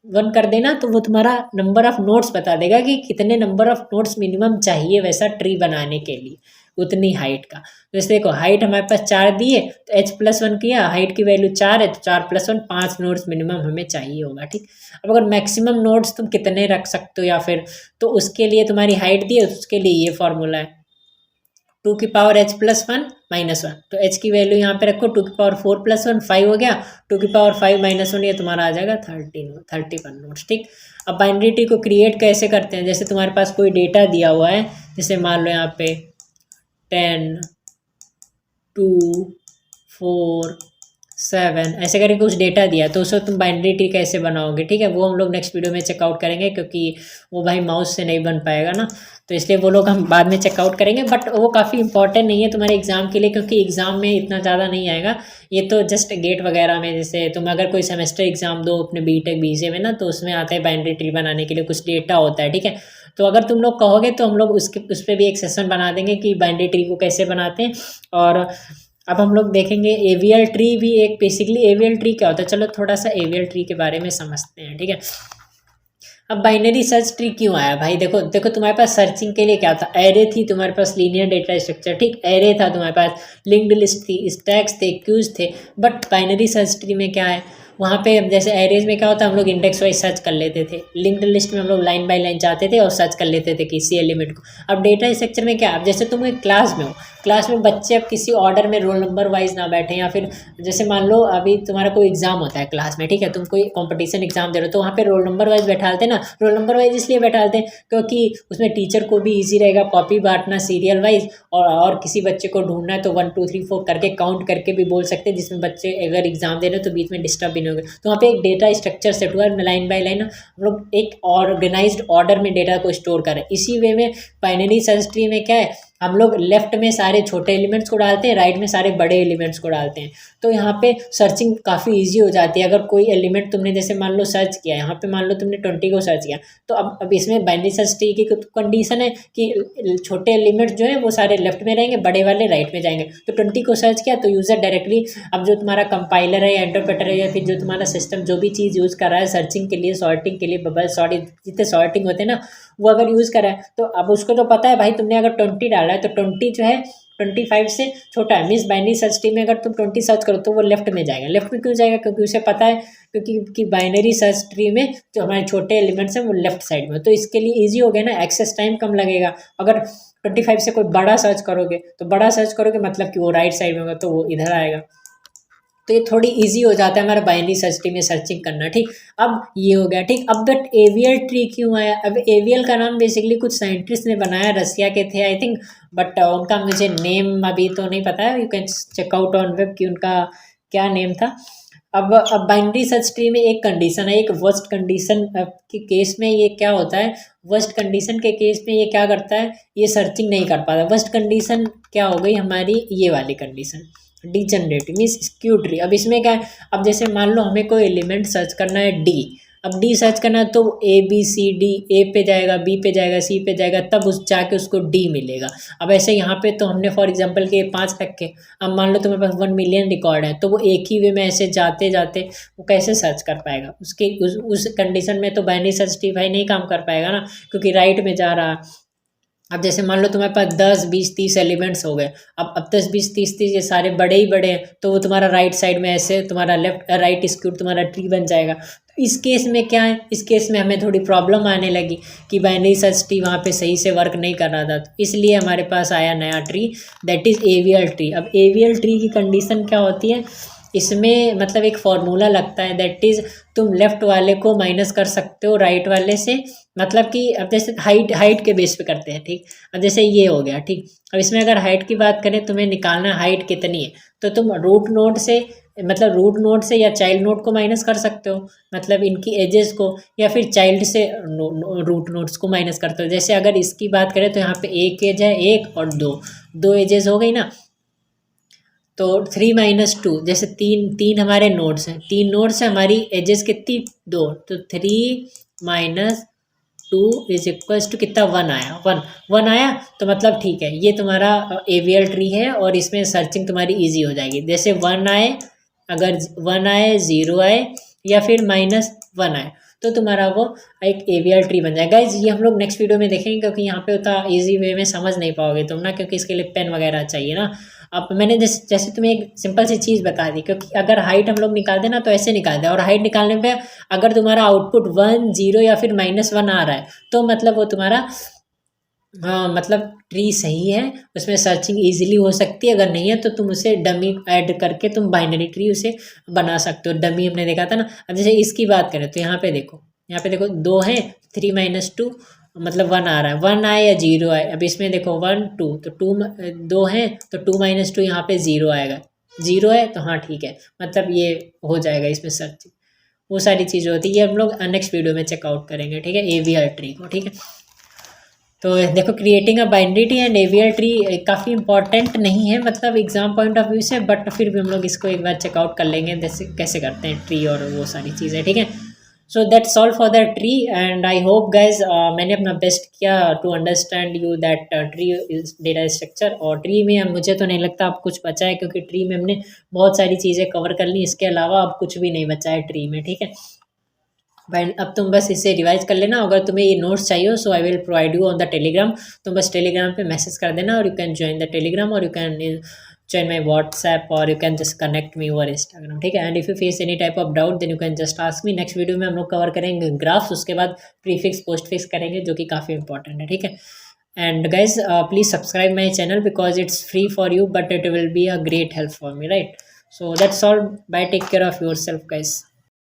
1 कर देना, तो वो तुम्हारा नंबर ऑफ नोड्स बता देगा कि कितने नंबर ऑफ नोड्स मिनिमम चाहिए वैसा ट्री बनाने के लिए, उतनी हाइट का। तो जैसे देखो हाइट हमारे पास 4 दी है, तो h+1 किया, हाइट की वैल्यू 4 है, तो 4+1 5 नोड्स मिनिमम हमें चाहिए होगा, ठीक। अब अगर मैक्सिमम नोड्स तुम कितने रख सकते हो या फिर, तो उसके लिए तुम्हारी हाइट दी है, उसके लिए ये फॉर्मूला है 2h+1 -1। तो h की वैल्यू यहाँ पे रखो, 2⁴+1 5 हो गया, 2⁵ -1 ये तुम्हारा आ जाएगा 31 नोट्स, ठीक। अब बाइनरी ट्री को क्रिएट कैसे करते हैं, जैसे तुम्हारे पास कोई डेटा दिया हुआ है, जैसे मान लो यहाँ पे 10 2 4 7 ऐसे करके कुछ डेटा दिया, तो उसको तुम बाइनरी ट्री कैसे बनाओगे, ठीक है। वो हम लोग नेक्स्ट वीडियो में चेकआउट करेंगे, क्योंकि वो भाई माउस से नहीं बन पाएगा ना, तो इसलिए वो लोग हम बाद में चेकआउट करेंगे। बट वो काफ़ी इंपॉर्टेंट नहीं है तुम्हारे एग्जाम के लिए, क्योंकि एग्जाम में इतना ज़्यादा नहीं आएगा। ये तो जस्ट गेट वगैरह में, जैसे तुम अगर कोई सेमेस्टर एग्जाम दो अपने बीटेक बीसीए में ना, तो उसमें आता है बाइनरी ट्री बनाने के लिए कुछ डेटा होता है, ठीक है। तो अगर तुम लोग कहोगे तो हम लोग उस पर भी एक सेशन बना देंगे कि बाइनरी ट्री को कैसे बनाते हैं। और अब हम लोग देखेंगे एवीएल ट्री भी, एक बेसिकली एवीएल ट्री क्या होता है, चलो थोड़ा सा एवीएल ट्री के बारे में समझते हैं, ठीक है। अब बाइनरी सर्च ट्री क्यों आया भाई, देखो देखो तुम्हारे पास सर्चिंग के लिए क्या था, एरे थी तुम्हारे पास, लीनियर डेटा स्ट्रक्चर, ठीक। एरे था तुम्हारे पास, लिंक्ड लिस्ट थी, स्टैक्स थे, क्यूज थे। बट बाइनरी सर्च ट्री में क्या है, वहाँ पे जैसे एरेज में क्या होता है, हम लोग इंडेक्स वाइज सर्च कर लेते थे, लिंक्ड लिस्ट में हम लोग लाइन बाय लाइन जाते थे और सर्च कर लेते थे किसी एलिमेंट को। अब डेटा स्ट्रक्चर में क्या, अब जैसे तुम एक क्लास में हो, क्लास में बच्चे अब किसी ऑर्डर में रोल नंबर वाइज ना बैठे, या फिर जैसे मान लो अभी तुम्हारा कोई एग्जाम होता है क्लास में, ठीक है, तुम कोई कंपटीशन एग्जाम दे रहे हो, तो वहाँ पे रोल नंबर वाइज बैठाते ना। रोल नंबर वाइज इसलिए बैठाते हैं क्योंकि उसमें टीचर को भी ईजी रहेगा कॉपी बांटना सीरियल वाइज, और किसी बच्चे को ढूंढना है तो 1 2 3 4 करके काउंट करके भी बोल सकते हैं, जिसमें बच्चे अगर एग्जाम दे रहे हो तो बीच में डिस्टर्ब भी नहीं होगा। तो वहाँ पे एक डेटा स्ट्रक्चर सेट हुआ, लाइन बाय लाइन हम लोग एक ऑर्गेनाइज्ड ऑर्डर में डेटा को स्टोर करें। इसी वे में बाइनरी सर्च ट्री में क्या है, हम लोग लेफ्ट में सारे छोटे एलिमेंट्स को डालते हैं, राइट में सारे बड़े एलिमेंट्स को डालते हैं। तो यहाँ पे सर्चिंग काफ़ी इजी हो जाती है। अगर कोई एलिमेंट तुमने जैसे मान लो सर्च किया, यहाँ पे मान लो तुमने 20 को सर्च किया, तो अब इसमें बाइनरी सर्च ट्री की कंडीशन है कि छोटे एलिमेंट्स जो है वो सारे लेफ्ट में रहेंगे, बड़े वाले राइट में जाएंगे। तो 20 को सर्च किया तो यूज़र डायरेक्टली, अब जो तुम्हारा कंपाइलर है या इंटरप्रेटर है या फिर जो तुम्हारा सिस्टम जो भी चीज़ यूज़ कर रहा है सर्चिंग के लिए, सॉर्टिंग के लिए, बबल सॉर्टिंग, जितने सॉर्टिंग होते हैं ना, वो अगर यूज़ करा है तो अब उसको तो पता है भाई, तुमने अगर 20 डाला है तो 20 जो है 25 से छोटा है। मीन्स बाइनरी सर्च ट्री में अगर तुम 20 सर्च करो तो वो लेफ्ट में जाएगा। लेफ्ट में क्यों जाएगा, क्योंकि उसे पता है क्योंकि बाइनरी सर्च ट्री में जो हमारे छोटे एलिमेंट्स हैं वो लेफ्ट साइड में, तो इसके लिए ईजी हो गया ना, एक्सेस टाइम कम लगेगा। अगर 25 से कोई बड़ा सर्च करोगे तो बड़ा सर्च करोगे मतलब कि वो राइट साइड में होगा, तो वो इधर आएगा। तो ये थोड़ी इजी हो जाता है हमारा बाइनरी सर्च ट्री में सर्चिंग करना। ठीक, अब ये हो गया। ठीक, अब बट एवीएल ट्री क्यों आया? अब एवीएल का नाम बेसिकली कुछ साइंटिस्ट ने बनाया, रसिया के थे आई थिंक, बट उनका मुझे नेम अभी तो नहीं पता है। You can check out on web कि उनका क्या नेम था। अब बाइनरी सर्च ट्री में एक कंडीशन है, एक वर्स्ट कंडीशन के केस में ये क्या होता है, वर्स्ट कंडीशन के केस में ये क्या करता है, ये सर्चिंग नहीं कर पाता। वर्स्ट कंडीशन क्या हो गई हमारी, ये वाली condition degenerate means skew tree. अब इसमें क्या है, अब जैसे मान लो हमें कोई एलिमेंट सर्च करना है डी, अब डी सर्च करना है तो ए बी सी डी, ए पे जाएगा, बी पे जाएगा, सी पे जाएगा, तब उस जाके उसको डी मिलेगा। अब ऐसे यहाँ पे तो हमने फॉर एग्जांपल के 5 रखे, अब मान लो तुम्हारे पास 1 मिलियन रिकॉर्ड है, तो वो एक ही वे में ऐसे जाते जाते वो कैसे सर्च कर पाएगा? उसके उस कंडीशन में तो बाइनरी सर्च ट्री भाई नहीं काम कर पाएगा ना, क्योंकि राइट में जा रहा। अब जैसे मान लो तुम्हारे पास 10 20 30 एलिमेंट्स हो गए, अब 10 20 30 ये सारे बड़े ही बड़े हैं, तो वो तुम्हारा राइट साइड में ऐसे तुम्हारा लेफ्ट राइट स्क्यूड तुम्हारा ट्री बन जाएगा। तो इस केस में क्या है, इस केस में हमें थोड़ी प्रॉब्लम आने लगी कि बाइनरी सर्च ट्री वहाँ पे सही से वर्क नहीं कर रहा था, तो इसलिए हमारे पास आया नया tree, that is AVL tree. अब एवीएल ट्री की कंडीशन क्या होती है, इसमें मतलब एक फॉर्मूला लगता है, दैट इज़ तुम लेफ्ट वाले को माइनस कर सकते हो राइट वाले से, मतलब कि अब जैसे हाइट के बेस पे करते हैं। ठीक, अब जैसे ये हो गया। ठीक, अब इसमें अगर हाइट की बात करें, तुम्हें निकालना हाइट कितनी है, तो तुम रूट नोड से मतलब रूट नोड से या चाइल्ड नोड को माइनस कर सकते हो, मतलब इनकी एजेस को, या फिर चाइल्ड से रूट नोड्स को माइनस करते हो। जैसे अगर इसकी बात करें तो यहाँ पे एक एज है, एक और दो एजेस हो गई ना, तो 3 - 2, जैसे तीन हमारे नोड्स हैं, 3 नोड्स हैं, हमारी एजेस कितनी 2, तो 3 - 2 इज इक्वल्स टू कितना 1 आया, 1 आया, तो मतलब ठीक है, ये तुम्हारा एवीएल ट्री है और इसमें सर्चिंग तुम्हारी इजी हो जाएगी। जैसे 1 आए, अगर 1 आए, 0 आए, या फिर -1 आए, तो तुम्हारा वो एक एवीएल ट्री बन जाएगा। गाइज ये हम लोग नेक्स्ट वीडियो में देखेंगे, क्योंकि यहाँ पे उतना इजी वे में समझ नहीं पाओगे तुम ना, क्योंकि इसके लिए पेन वगैरह चाहिए ना। अब मैंने जैसे तुम्हें एक सिंपल सी चीज़ बता दी, क्योंकि अगर हाइट हम लोग निकाल देना तो ऐसे निकालते हैं, और हाइट निकालने पे अगर तुम्हारा आउटपुट 1 0 या फिर -1 आ रहा है, तो मतलब वो तुम्हारा हाँ मतलब ट्री सही है, उसमें सर्चिंग इजीली हो सकती है। अगर नहीं है तो तुम उसे डमी ऐड करके तुम बाइनरी ट्री उसे बना सकते हो। डमी हमने देखा था ना। अब जैसे इसकी बात करें तो यहाँ पे देखो, 2 है, 3 - 2 मतलब 1 आ रहा है, 1 आए या 0 आए। अब इसमें देखो 1 2, तो 2 है, तो 2 - 2 यहाँ पे 0 आएगा, 0 है तो हाँ ठीक है, मतलब ये हो जाएगा इसमें सर्चिंग। वो सारी चीज़ें होती है, हम लोग नेक्स्ट वीडियो में चेकआउट करेंगे। ठीक है, एवीएल ट्री को। ठीक है, तो देखो creating a binary tree and AVL tree काफ़ी इंपॉर्टेंट नहीं है मतलब एग्जाम पॉइंट ऑफ व्यू से, बट फिर भी हम लोग इसको एक बार चेकआउट कर लेंगे जैसे कैसे करते हैं ट्री और वो सारी चीज़ें। ठीक है, so that's all for the tree and I hope guys मैंने अपना बेस्ट किया to understand you that tree is data structure. और ट्री में मुझे तो नहीं लगता अब कुछ बचा है, क्योंकि ट्री में हमने बहुत सारी चीज़ें कवर कर ली, इसके अलावा अब कुछ भी नहीं बचा है ट्री में। ठीक है भाई, अब तुम बस इसे रिवाइज कर लेना। अगर तुम्हें ये नोट्स चाहिए हो, so I will provide you on the Telegram. तुम बस टेलीग्राम पे मैसेज कर देना और you can join the Telegram, और you can join my WhatsApp, or you can just connect me over Instagram। ठीक है, and if you face any type of doubt then you can just ask me. Next video में हम लोग cover करेंगे graphs, उसके बाद prefix post fix करेंगे, जो कि काफ़ी इंपॉर्टेंट है। ठीक है, and guys please subscribe my channel because it's free for you, but it will be a great help for me, right? So that's all, bye, take care of yourself guys.